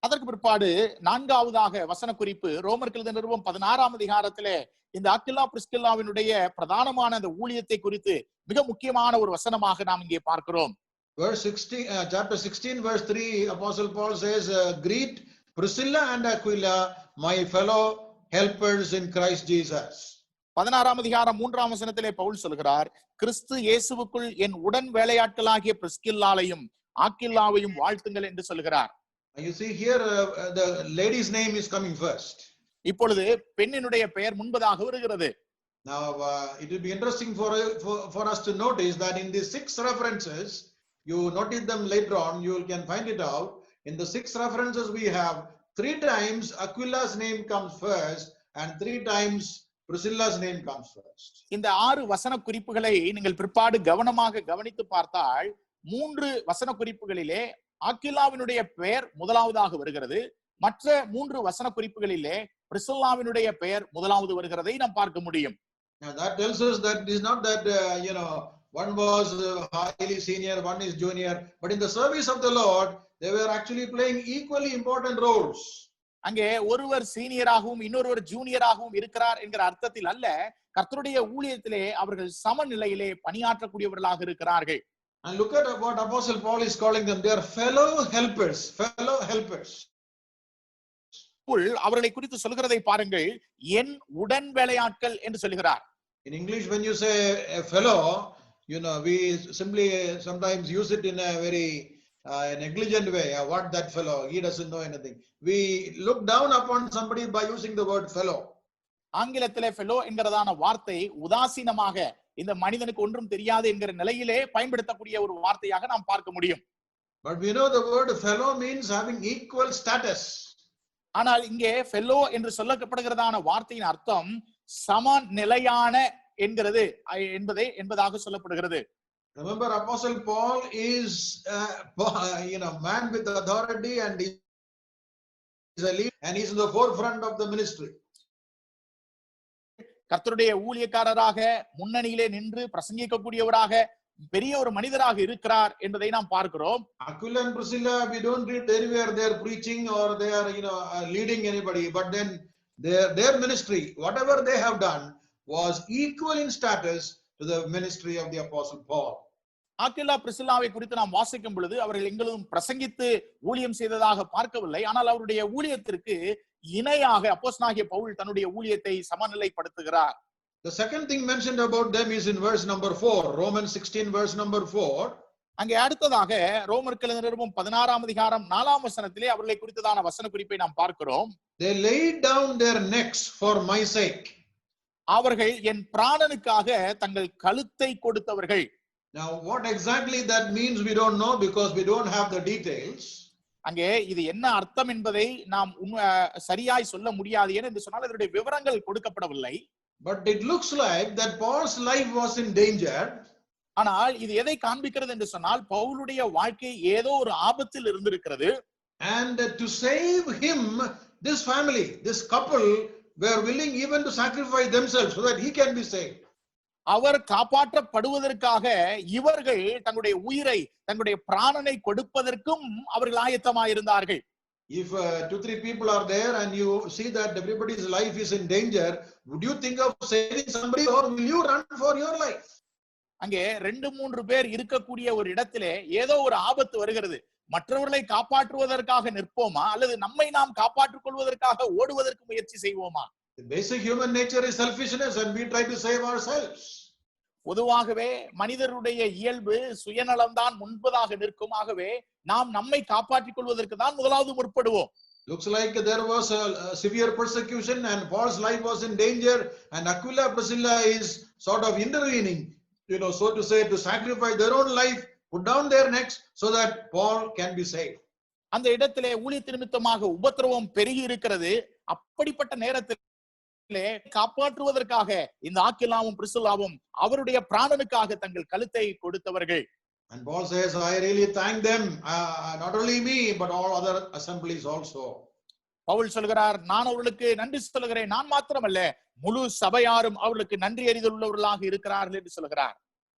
அதற்கு பிற்பாடு நான்காவதாக வசன குறிப்பு ரோமர்கள் நிருபம் 16ஆம் அதிகாரத்திலே இந்த அக்கிலா பிரிஸ்கில்லாவினுடைய பிரதானமான அந்த ஊழியத்தை குறித்து மிக முக்கியமான ஒரு வசனமாக நாம் இங்கே பார்க்கிறோம். Verse 16, chapter 16 verse 3, Apostle Paul says, greet Priscilla and Aquila, my fellow helpers in Christ Jesus. 16ஆம் அதிகாரம் 3ஆம் வசனத்திலே பவுல் சொல்கிறார், கிறிஸ்து இயேசுவுக்குள் என் உடன் வேலையாட்களாகிய பிரிஸ்கில்லாவையும் ஆக்கில்லாவையும் வாழ்த்துங்கள் என்று சொல்கிறார். You see here the lady's name is coming first. இப்பொழுது பெண்ணினுடைய பெயர் முன்பதாக வருகிறது. Now it will be interesting for us to notice that in these 6 references, you notice them later on, you can find it out. In the 6 references we have 3 times Aquila's name comes first and 3 times Priscilla's name comes first. இந்த 6 வசன குறிப்புகளை நீங்கள் பிற்பாடு கவனமாக கவனித்து பார்த்தால் 3 வசன குறிப்புகளிலே ஆக்கிலாவினுடைய பெயர் முதலாவதாக வருகிறது. மற்ற 3 வசன குறிப்புகளிலே பிரிஸ்கில்லாவினுடைய பெயர் முதலாவது வருகிறதை நாம் பார்க்க முடியும். Now that tells us that it is not that one was highly senior, one is junior, but in the service of the Lord they were actually playing equally important roles. அங்கே ஒருவர் சீனியராகவும் இன்னொருவர் ஜூனியராகவும் இருக்கிறார் என்கிற அர்த்தத்தில் அல்ல, கர்த்தருடைய ஊழியத்திலே அவர்கள் சமநிலையிலே பணியாற்றக்கூடியவர்களாக இருக்கிறார்கள். And look at what Apostle Paul is calling them. They are fellow helpers, fellow helpers. அவர்களை குறித்து சொல்கிறதை பாருங்கள், என் உடன் வேலையாட்கள் என்று சொல்கிறார். In English, when you say a fellow, we simply sometimes use it in a very negligent way. What that fellow? He doesn't know anything. We look down upon somebody by using the word fellow. ஆங்கிலத்திலே fellow என்கிறதான வார்த்தை உதாசீனமாக இந்த மனிதனுக்கு ஒன்றும் தெரியாது என்கிற நிலையிலே பயன்படுத்தக்கூடிய ஒரு வார்த்தையாக நாம் பார்க்க முடியும். But we know the word fellow means having equal status. ஆனால் இங்கே ஃபெல்லோ என்று சொல்லப்படுகிறதான வார்த்தையின் அர்த்தம் சமநிலையான என்கிறது என்பதாக சொல்லப்படுகிறது. Remember, Apostle Paul is man with authority and is a leader and he's in the forefront of the ministry. கர்த்தருடைய ஊழியக்காரராக முன்னணியிலே நின்று பிரசங்கிக்கக்கூடியவராக பெரிய ஒரு மனிதராக இருக்கிறார் என்பதை நாம் பார்க்கிறோம். Aquila and Priscilla, we don't read anywhere they are preaching or they are leading anybody, but then their ministry, whatever they have done, was equal in status to the ministry of the Apostle Paul. Aquila பிரிசில்லாவை குறித்து நாம் வாசிக்கும் பொழுது அவர்கள் எங்களும் பிரசங்கித்து ஊழியம் செய்ததாக பார்க்கவில்லை. ஆனால் அவருடைய ஊழியத்திற்கு இணையாக அப்போஸ்தலனாகிய பவுல் தன்னுடைய ஊழியத்தை சமநிலைப்படுத்துகிறார். The second thing mentioned about them is in verse number 4, Romans 16 verse number 4. அங்கே அடுத்ததாக ரோமர்கள் நிருபம் 16ஆம் அதிகாரம் 4ஆம் வசனத்திலே அவர்களை குறித்ததான வசன குறிப்பை நாம் பார்க்கிறோம். They laid down their necks for my sake. அவர்கள் என் பிராணனுக்காக தங்கள் கழுத்தை கொடுத்தவர்கள். Now what exactly that means we don't know because we don't have the details. அங்கே இது என்ன அர்த்தம் என்பதை நாம் சரியாய் சொல்ல முடியாது என்று சொன்னால் அதனுடைய விவரங்கள் கொடுக்கப்படவில்லை. But it looks like that Paul's life was in danger. ஆனால் இது எதை காண்பிக்கிறது என்று சொன்னால் பவுலுடைய வாழ்க்கை ஏதோ ஒரு ஆபத்தில் இருந்திருக்கிறது. And to save him, this family, this couple were willing even to sacrifice themselves so that he can be saved. அவர் காப்பாற்றப்படுவதற்காக இவர்கள் தங்களுடைய உயிரை தங்களுடைய பிராணனை கொடுப்பதற்கும் அவர்கள் ஆயத்தமாயிருந்தார்கள். If 2-3 people are there and you see that everybody's life is in danger, would you think of saving somebody or will you run for your life? அங்கே 2-3 பேர் இருக்கக்கூடிய ஒரு இடத்திலே ஏதோ ஒரு ஆபத்து வருகிறது. மற்றவர்களை காப்பாற்றுவதற்காக நிற்போமா அல்லது நம்மை நாம் காப்பாற்றிக் கொள்வதற்காக ஓடுவதற்கு முயற்சி செய்வோமா? The basic human nature is selfishness and we try to save ourselves. பொதுவாகவே மனிதருடைய இயல்பு சுயநலம்தான் முன்பதாக நிற்கும். ஆகவே நாம் நம்மை காப்பாற்றிக் கொள்வதற்கு தான் முதலாவது முற்படுவோம். Looks like there was a severe persecution and Paul's life was in danger and Aquila Priscilla is sort of intervening, so to say, to sacrifice their own life, put down their necks so that Paul can be saved. அந்த இடத்திலே ஊழியத்து நிமித்தமாக உபத்திரவம் பெருகி இருக்கிறது. அப்படிப்பட்ட நேரத்தில் காப்பாற்றுவதற்காக இந்த ஆக்கிலாவும் பிரிசில்லாவும் அவருடைய பிராணனுக்காக தங்கள் கழுத்தை கொடுத்தவர்கள். And Paul says, I really thank them, not only me but all other assemblies also. Pavul சொல்கிறார், நான் அவர்களுக்கு நன்றி சொல்கிறேன், நான் மாத்திரமல்ல முழு சபையாரும் அவர்களுக்கு நன்றி அறிதலுள்ளவர்களாக இருக்கிறார்கள் என்று சொல்கிறார்.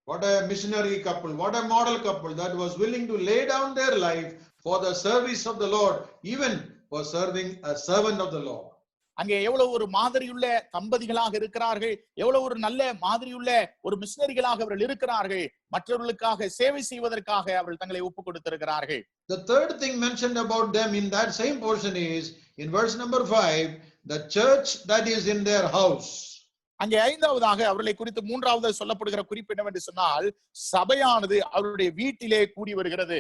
What a missionary couple, what a model couple that was willing to lay down their life for the service of the Lord, even for serving a servant of the Lord. அங்கே எவ்வளவு ஒரு மாதிரியுள்ள தம்பதிகளாக இருக்கிறார்கள், எவ்வளவு ஒரு நல்ல மாதிரியுள்ள ஒரு மிஷனரிகளாக அவர்கள் இருக்கிறார்கள். மற்றவர்களுக்காக சேவை செய்வதற்காக அவர்கள் தங்களை ஒப்புக் கொடுத்திருக்கிறார்கள். The third thing mentioned about them in that same portion is in verse number 5, the church that is in their house. அங்கே 5வதாக அவர்களை குறித்து 3வது சொல்லப்படுகிற குறிப்பு என்னவென்று சொன்னால் சபையானது அவருடைய வீட்டிலே கூடி வருகிறது.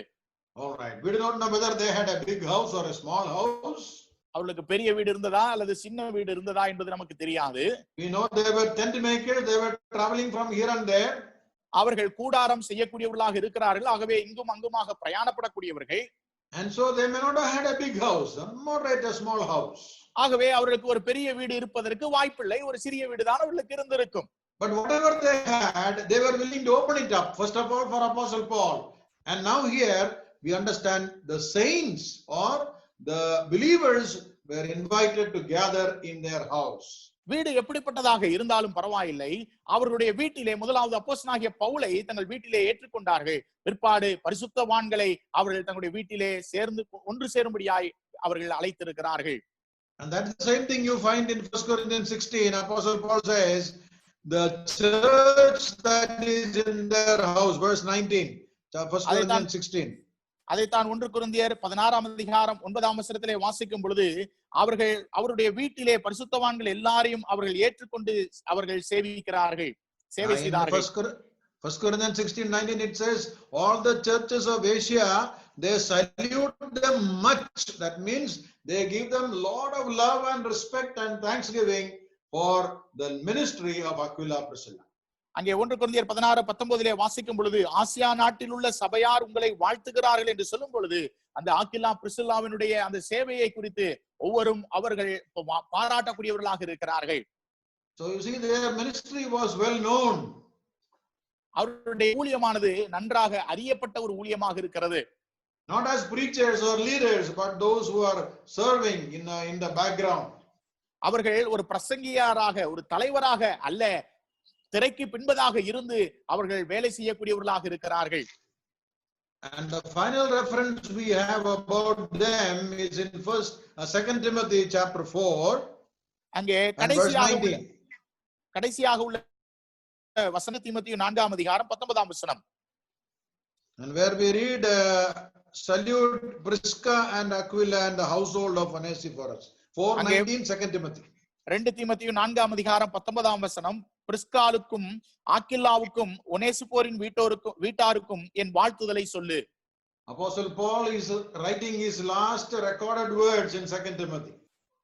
All right, we do not know whether they had a big house or a small house. அவர்களுக்கு பெரிய வீடு இருந்ததா அல்லது சின்ன வீடு இருந்ததா என்பது நமக்கு தெரியாது. We know they were tent makers, they were traveling from here and there. அவர்கள் கூடாரம் செய்யக்கூடியவர்களாக இருக்கிறார்கள். ஆகவே இங்கும் அங்குமாக பிரயாணப்படக்கூடியவர்கள். And so they may not have had a big house, moderate a small house. ஆகவே அவர்களுக்கு ஒரு பெரிய வீடு இருப்பதற்கு வாய்ப்பில்லை, ஒரு சிறிய வீடு தான் அவர்களுக்கு இருந்திருக்கும். But whatever they had, they were willing to open it up, first of all for Apostle Paul. And now here we understand the saints or the believers were invited to gather in their house. வீடு எப்படிப்பட்டதாக இருந்தாலும் பரவாயில்லை, அவர்களுடைய வீட்டிலே முதலாவது அப்போஸ்தலனாகிய பவுலை தங்கள் வீட்டிலே ஏற்றுக்கொண்டார்கள். பிற்பாடு பரிசுத்தவான்களை அவர்கள் தங்களுடைய வீட்டிலே சேர்ந்து ஒன்று சேரும்படியாய் அவர்கள் அழைத்திருக்கிறார்கள். And that's the same thing you find in 1 Corinthians 16. Apostle Paul says, the church that is in their house, verse 19, 1 Corinthians 16. அதைத்தான் 1 கொரிந்தியர் 16ஆம் அதிகாரம் 9ஆம் வசனத்திலே வாசிக்கும் பொழுது அவர்கள் அவருடைய வீட்டிலே பரிசுத்தவான்கள் எல்லாரையும் அவர்கள் ஏற்றுக்கொண்டு அவர்கள் சேவிக்கிறார்கள், சேவை செய்தார்கள். 1 Corinthians 16:19 it says, all the churches of Asia, they salute them much. That means they give them lot of love and respect and thanksgiving for the ministry of Aquila Priscilla. அங்கே 1 கொரிந்தியர் 16:19 வாசிக்கும் பொழுது ஆசியா நாட்டில் உள்ள சபையார் உங்களை வாழ்த்துகிறார்கள் என்று சொல்லும் பொழுது அந்த ஆக்கில்லா பிரிசில்லாவினுடைய அந்த சேவையை குறித்து ஒவ்வொரும் அவர்கள் பாராட்டக்கூடியவர்களாக இருக்கிறார்கள். So you see, their ministry was well known. அவருடைய ஊழியமானது நன்றாக அறியப்பட்ட ஒரு ஊழியமாக இருக்கிறது. Not as preachers or leaders, but those who are serving in the background. அவர்கள் ஒரு பிரசங்கியாராக ஒரு தலைவராக அல்ல, திரைக்கு பின்பதாக இருந்து அவர்கள் வேலை செய்யக்கூடியவர்களாக இருக்கிறார்கள். And the final reference we have about them is in 2 Timothy chapter 4. அங்கே கடைசியாக உள்ள வசனம் தீமோத்தேயு 4ஆம் அதிகாரம் 19ஆம் வசனம். And where we read, salute Prisca and Aquila and the household of Onesiphorus. 4:19 2 Timothy. 2 தீமோத்தேயு 4ஆம் அதிகாரம் 19ஆம் வசனம். பிரிஸ்காலுக்கும் ஆக்கில்லாவுக்கும் ஒனேசிபோரின் வீட்டாருக்கும் என் வாழ்த்துதலை சொல்லு. Apostle Paul is writing his last recorded words in 2 Timothy.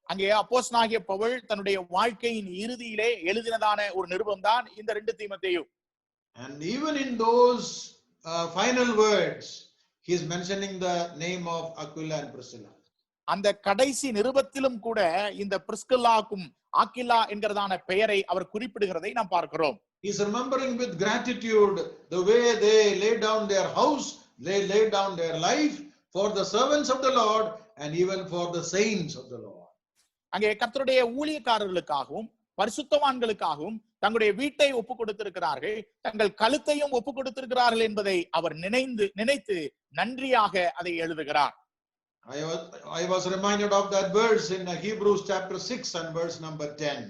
அங்கே அப்போஸ்தலனாகிய பவுல் தன்னுடைய வாழ்க்கையின் இறுதியிலே எழுதினதான ஒரு நிருபம் தான் இந்த 2 தீமோத்தேயு. And even in those final words he is mentioning the name of Aquila and Priscilla. அந்த கடைசி நிருபத்திலும் கூட இந்த பிரிஸ்கில்லாவுக்கும் ஆக்கில்லா என்கிறதான பெயரை அவர் குறிப்பிடுகிறதை நாம் பார்க்கிறோம். He is remembering with gratitude the way they laid down their house, they laid down their life for the servants of the Lord and even for the saints of the Lord. அங்கே கர்த்தருடைய ஊழியக்காரர்களுக்காகவும் பரிசுத்தவான்களுக்காகவும் தங்களுடைய வீட்டை ஒப்பு கொடுத்திருக்கிறார்கள், தங்கள் கழுத்தையும் ஒப்பு கொடுத்திருக்கிறார்கள் என்பதை அவர் நினைத்து நன்றியாக அதை எழுதுகிறார். I was reminded of that verse in Hebrews chapter 6 and verse number 10.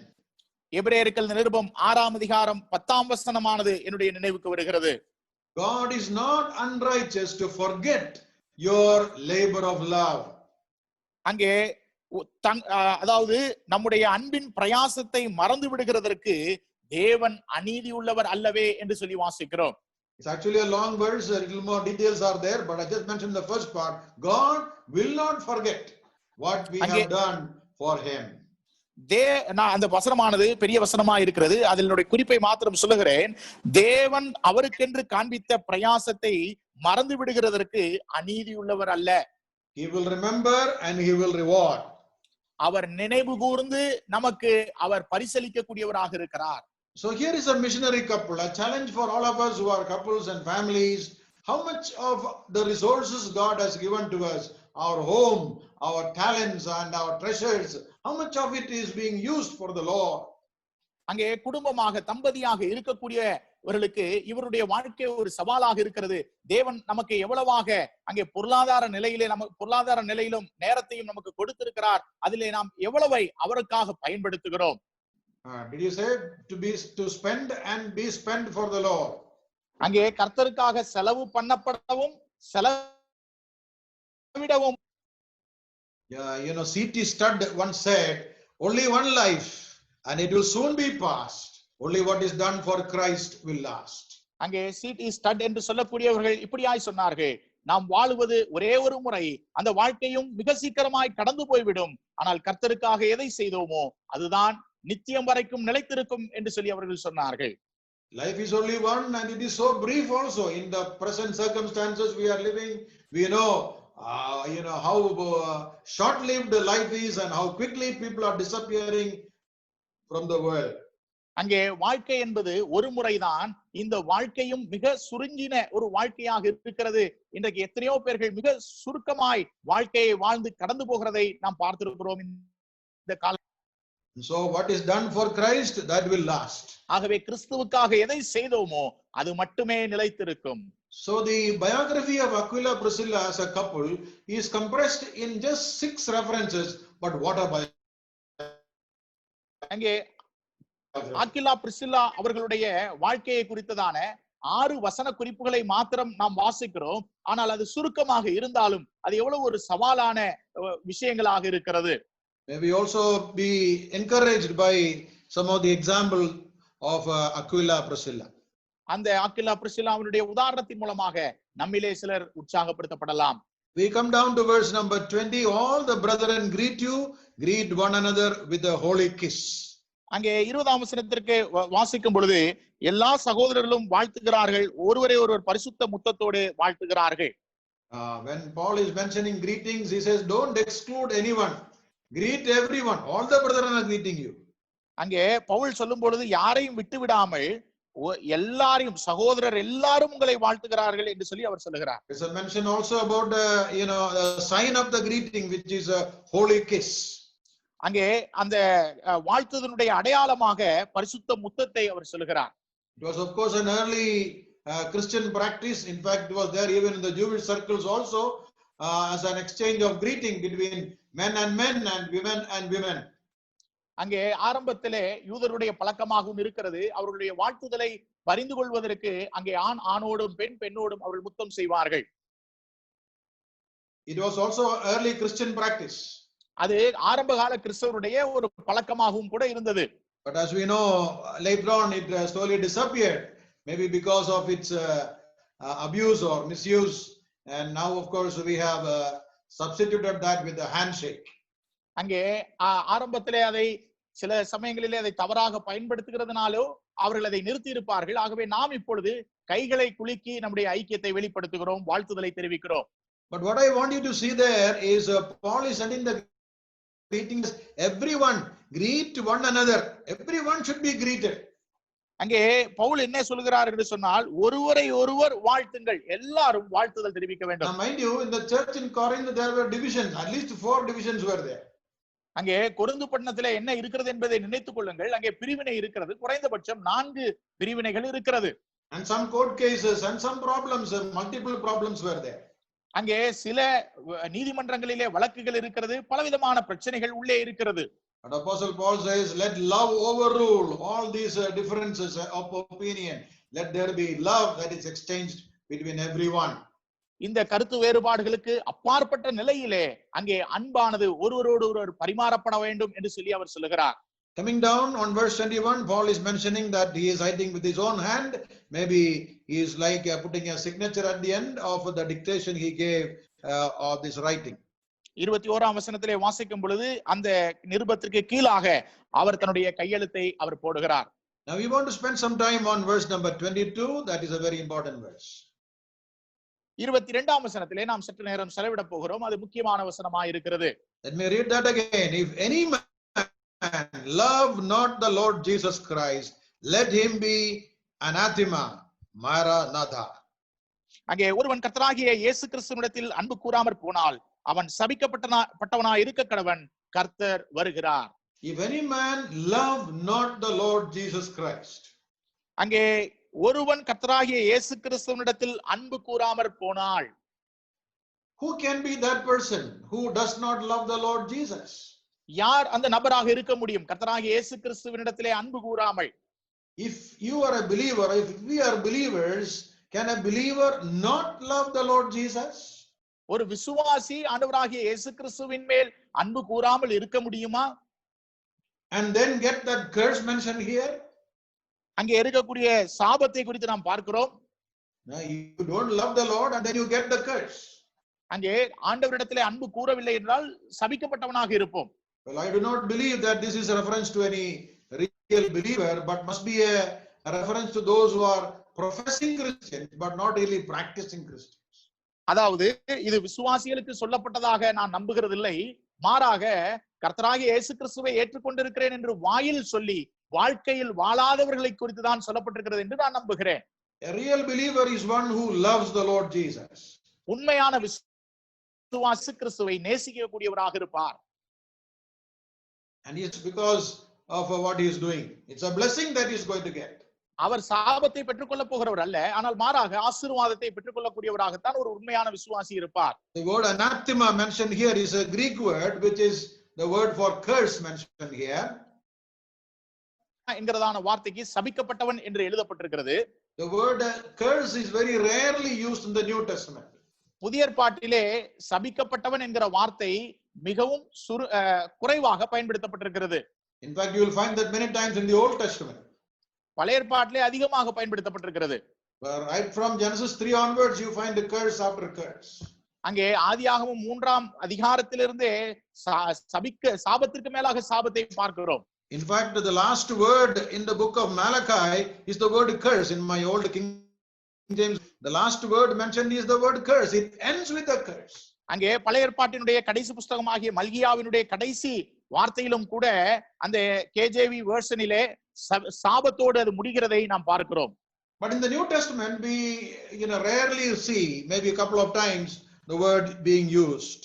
எபிரேயர்கள் நிருபம் 6ஆம் அதிகாரம் 10ஆம் வசனமானது என்னுடைய நினைவுக்கு வருகிறது. God is not unrighteous to forget your labor of love. அங்கே அதாவது நம்முடைய அன்பின் பிரயாசத்தை மறந்து விடுகிறதற்கு தேவன் அநீதி உள்ளவர் அல்லவே என்று சொல்லி வாசிக்கிறோம். It's actually a long verse, a little more details are there, but I just mentioned the first part. God will not forget what we have done for him. அந்த வசனமானது பெரிய வசனமா இருக்கிறது. அதனுடைய குறிப்பை மாத்திரம் சொல்லுகிறேன். தேவன் அவருக்கென்று காண்பித்த பிரயாசத்தை மறந்து விடுகிறதற்கு அநீதி உள்ளவர் அல்ல. He will remember and he will reward. அவர் நினைவு கூர்ந்து நமக்கு அவர் பரிசளிக்க கூடியவராக இருக்கிறார். So here is a missionary couple, a challenge for all of us who are couples and families. How much of the resources God has given to us, our home, our talents and our treasures, how much of it is being used for the Lord? அங்கே குடும்பமாக தம்பதியாக இருக்கக்கூடியவர்களுக்கு இவருடைய வாழ்க்கை ஒரு சவாலாக இருக்கிறது. தேவன் நமக்கு எவ்வளவாக அங்கே பொருளாதார நிலையிலும் நேரத்தையும் நமக்கு கொடுத்திருக்கிறார். அதிலே நாம் எவ்வளவை அவருக்காக பயன்படுத்துகிறோம். Did you say to spend and be spent for the Lord? அங்கே கர்த்தருக்காக செலவு பண்ணப்படவும் செலவிடவும். C.T. Studd once said, only one life and it will soon be past. Only what is done for Christ will last. அங்கே C.T. Studd என்று சொல்லக்கூடியவர்கள் இப்படியாய் சொன்னார்கள், நாம் வாழுவது ஒரே ஒரு முறை, அந்த வாழ்க்கையும் மிக சீக்கிரமாய் கடந்து போய்விடும். ஆனால் கர்த்தருக்காக எதை செய்தோமோ அதுதான் நித்தியம் வரைக்கும் நிலைத்திருக்கும் என்று சொல்லி அவர்கள் சொன்னார்கள். Life is only one and it is so brief also. In the present circumstances we are living, we know how short-lived life is and how quickly people are disappearing from the world. அங்கே வாழ்க்கை என்பது ஒரு முறைதான். இந்த வாழ்க்கையும் மிக சுருங்கின ஒரு வாழ்க்கையாக இருக்கிறது. இன்றைக்கு எத்தனையோ பேர்கள் மிக சுருக்கமாய் வாழ்க்கையை வாழ்ந்து கடந்து போகிறதை நாம் பார்த்திருக்கிறோம் இந்த கால. So what is done for Christ, that will last. ஆகவே கிறிஸ்துவுக்காக எதை செய்தோமோ அது மட்டுமே நிலைத்திருக்கும். So the biography of Aquila Priscilla as a couple is compressed in just 6 references, but what a biography. அங்கே ஆக்கில்லா பிரிஸ்கில்லா அவர்களுடைய வாழ்க்கையை குறித்ததான 6 வசன குறிப்புகளை மாத்திரம் நாம் வாசிக்கிறோம். ஆனால் அது சுருக்கமாக இருந்தாலும் அது எவ்வளவு ஒரு சவாலான விஷயங்களாக இருக்கிறது. May we also be encouraged by some of the example of Aquila Priscilla. அந்த ஆக்கில்லா பிரிஸ்கில்லாவினுடைய உதாரணத்தின் மூலமாக நம்மிலே சிலர் உற்சாகப்படுத்தப்படலாம். We come down to verse number 20. All the brethren greet you, greet one another with a holy kiss. அங்கே 20ஆம் வசனத்திற்கு வாசிக்கும் பொழுது எல்லா சகோதரர்களும் வாழ்த்துகிறார்கள், ஒருவரை ஒருவர் பரிசுத்த முத்தத்தோடு வாழ்த்துகிறார்கள். When Paul is mentioning greetings, he says, don't exclude anyone. Greet everyone. All the brethren are greeting you. அங்கே பவுல் சொல்லும் பொழுது யாரையும் விட்டு விடாமல் எல்லாரையும், சகோதரர் எல்லாரும் உங்களை வாழ்த்துகிறார்கள் என்று சொல்லி அவர் சொல்லுகிறார். There's a mention also about the sign of the greeting, which is a holy kiss. அங்கே அந்த வாழ்த்துதனுடைய அடையாளமாக பரிசுத்த முத்தத்தை அவர் சொல்லுகிறார். It was of course an early Christian practice. In fact, it was there even in the Jewish circles also, as an exchange of greeting between men and women and women. அங்கே ஆரம்பத்திலே யூதருடைய பழக்கமாகவும் இருக்கிறது. அவர்களுடைய வாழ்த்துதலை பரிந்து கொள்வதற்கு அங்கே ஆண் ஆணோடும் பெண் பெண்ணோடும் அவர்கள் முத்தம் செய்வார்கள். It was also early Christian practice. அது ஆரம்பகால கிறிஸ்தவருடைய ஒரு பழக்கமாகவும் கூட இருந்தது. But as we know, later on it slowly disappeared, maybe because of its abuse or misuse, and now of course we have substituted that with the handshake. அங்கே ஆரம்பத்திலே அதை சில சமயங்களிலே அதை தவறாக பயன்படுத்துகிறதுனாலோ அவர்கள் அதை நிறுத்தி இருப்பார்கள். ஆகவே நாம் இப்பொழுது கைகளை குலுக்கி நம்முடைய ஐக்கியத்தை வெளிப்படுத்துகிறோம், வாழ்த்துதலை தெரிவிக்கிறோம். But what I want you to see there is Paul is sending the greetings. Everyone greet one another. Everyone should be greeted. அங்கே பவுல் என்ன சொல்கிறார் என்று சொன்னால், ஒருவரை ஒருவர் வாழ்த்துங்கள், எல்லாரும் வாழ்த்துதல் தெரிவிக்க வேண்டும். Now mind you, in the church in Corinth there were divisions. At least 4 divisions were there. அங்கே கொரிந்து பட்டணத்திலே என்ன இருக்கிறது என்பதை நினைத்துக் கொள்ளுங்கள். அங்கே பிரிவினை இருக்கிறது, குறைந்தபட்சம் 4 பிரிவினைகள் இருக்கிறது. And some court cases and some problems, multiple problems were there. அங்கே சில நீதிமன்றங்களிலே வழக்குகள் இருக்கிறது, பலவிதமான பிரச்சனைகள் உள்ளே இருக்கிறது. But Apostle Paul says, let love overrule all these differences of opinion. Let there be love that is exchanged between everyone. இந்த கருத்து வேறுபாடுகளுக்கு அப்பாற்பட்ட நிலையிலே அங்கே அன்பானது ஒருவரோடு ஒருவர் பரிமாறப்பட வேண்டும் என்று சொல்லி அவர் சொல்லுகிறார். Coming down on verse 21, Paul is mentioning that he is writing with his own hand. Maybe he is like putting a signature at the end of the dictation he gave of this writing. 21ஆம் வசனத்திலே வாசிக்கும் பொழுது அந்த நிருபத்திற்கு கீழாக அவர் தன்னுடைய கையெழுத்தை அவர் போடுகிறார். Now we want to spend some time on verse number 22. That is a very important verse. 22ஆம் வசனத்திலே நாம் சற்று நேரம் செலவிட போகிறோம். அது முக்கியமான வசனமாக இருக்கிறது. Let me read that again. If any man love not the Lord Jesus Christ, let him be anathema, maranatha. அங்கே ஒருவன் கர்த்தராகிய இயேசு கிறிஸ்துவினிடத்தில் அன்பு கூறாமற் போனால் அவன் சபிக்கப்பட்டவனாய் இருக்க கடவன், கர்த்தர் வருகிறார். If any man love not the Lord Jesus Christ. அங்கே ஒருவன் கர்த்தராகிய இயேசு கிறிஸ்துவினிடத்தில் அன்பு கூறாமற் போனால், who can be that person who does not love the Lord Jesus? யார் அந்த நபராக இருக்க முடியும் கர்த்தராகிய இயேசு கிறிஸ்துவினிடத்திலே அன்பு கூறாமல்? If you are a believer, if we are believers, can a believer not love the Lord Jesus? ஒரு விசுவாசி ஆண்டவராகிய இயேசு கிறிஸ்துவின் மேல் அன்பு கூறாமல் இருக்க முடியுமா? And then get that curse mentioned here. அங்கே இருக்கக்கூடிய சாபத்தை குறித்து நாம் பார்க்கிறோம். Now you don't love the Lord and then you get the curse. அங்கே ஆண்டவரிடத்திலே அன்பு கூறவில்லை என்றால் சபிக்கப்பட்டவனாக இருப்போம். Well, I do not believe that this is a reference to any real believer, but must be a reference to those who are professing Christians but not really practicing Christians. அதாவது இது விசுவாசிகளுக்கு சொல்லப்பட்டதாக நான் நம்புகிறதில்லை. மாறாக கர்த்தராகிய இயேசு கிறிஸ்துவை ஏற்றுக்கொண்டிருக்கிறேன் என்று வாயில் சொல்லி வாழ்க்கையில் வாழாதவர்களை குறித்து தான் சொல்லப்பட்டிருக்கிறது என்று நான் நம்புகிறேன். A real believer is one who loves the Lord Jesus. உண்மையான விசுவாசி கிறிஸ்துவை நேசிக்கக்கூடியவராக இருப்பார். And it's because of what he is doing. It's a blessing that he is going to get. அவர் சாபத்தை பெற்றுக்கொள்ள போகிறவர் அல்ல, ஆனால் மாறாக ஆசீர்வாதத்தை பெற்றுக்கொள்ளக்கூடியவராகத்தான் ஒரு உண்மையான விசுவாசி இருப்பார். The word anathema mentioned here is a Greek word which is the word for curse mentioned here. என்கிறதான வார்த்தைக்கு சபிக்கப்பட்டவன் என்று எழுதப்பட்டிருக்கிறது. The word curse is very rarely used in the New Testament. புதிய ஏற்பாட்டிலே சபிக்கப்பட்டவன் என்கிற வார்த்தை மிகவும் குறைவாக பயன்படுத்தப்பட்டிருக்கிறது. In fact, you will find that many times in the Old Testament. பழைய ஏற்பாட்டிலே அதிகமாக பயன்படுத்தப்பட்டிருக்கிறது. Right from Genesis 3 onwards, you find the curse after curse. அங்கே ஆதியாகமம் 3ஆம் அதிகாரத்திலிருந்தே சாபத்திற்கு மேலாக சாபத்தை பார்க்கிறோம். In fact, the last word in the book of Malachi is the word curse. In my old King James, the last word mentioned is the word curse. It ends with a curse. அங்கே பழைய ஏற்பாட்டினுடைய கடைசி புஸ்தகமாகிய மல்கியாவினுடைய கடைசி வார்த்தையிலும் கூட அந்த KJV வெர்ஷனிலே சாபத்தோடு அது முடிகிறதை நாம் பார்க்கிறோம். But in the New Testament, we rarely see, maybe a couple of times, the word being used.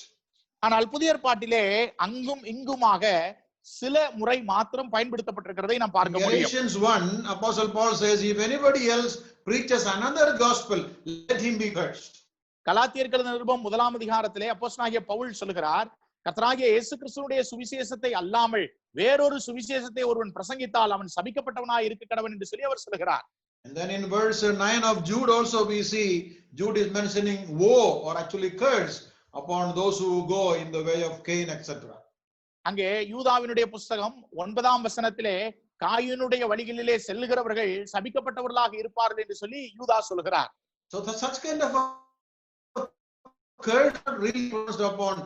ஆனால் புதிய ஏற்பாட்டிலே அங்கும் இங்குமாக சில முறை மாத்திரம் பயன்படுத்தப்பட்டிருக்கிறதை நாம் பார்க்க முடியும். Galatians 1, Apostle Paul says, if anybody else preaches another gospel, let him be cursed. கலாத்தியர் நிருபம் 1ஆம் அதிகாரத்திலே அப்போஸ்தலனாகிய பவுல் சொல்கிறார், கர்த்தராகிய இயேசு கிறிஸ்துவினுடைய சுவிசேஷத்தை அல்லாமல் வேறொரு சுவிசேஷத்தை ஒருவன் பிரசங்கித்தால் அவன் சபிக்கப்பட்டவனாய் இருக்க கடவன் என்று சொல்லி அவர் சொல்கிறார். And then in verse 9 of Jude also we see Jude is mentioning woe or actually curse upon those who go in the way of Cain, etc. அங்கே யூதாவினுடைய புஸ்தகம் 9ஆம் வசனத்திலே காயினுடைய வழிகளிலே செல்லுகிறவர்கள் சபிக்கப்பட்டவர்களாக இருப்பார்கள் என்று சொல்லி யூதா சொல்கிறார். So such kind of a curse really pronounced upon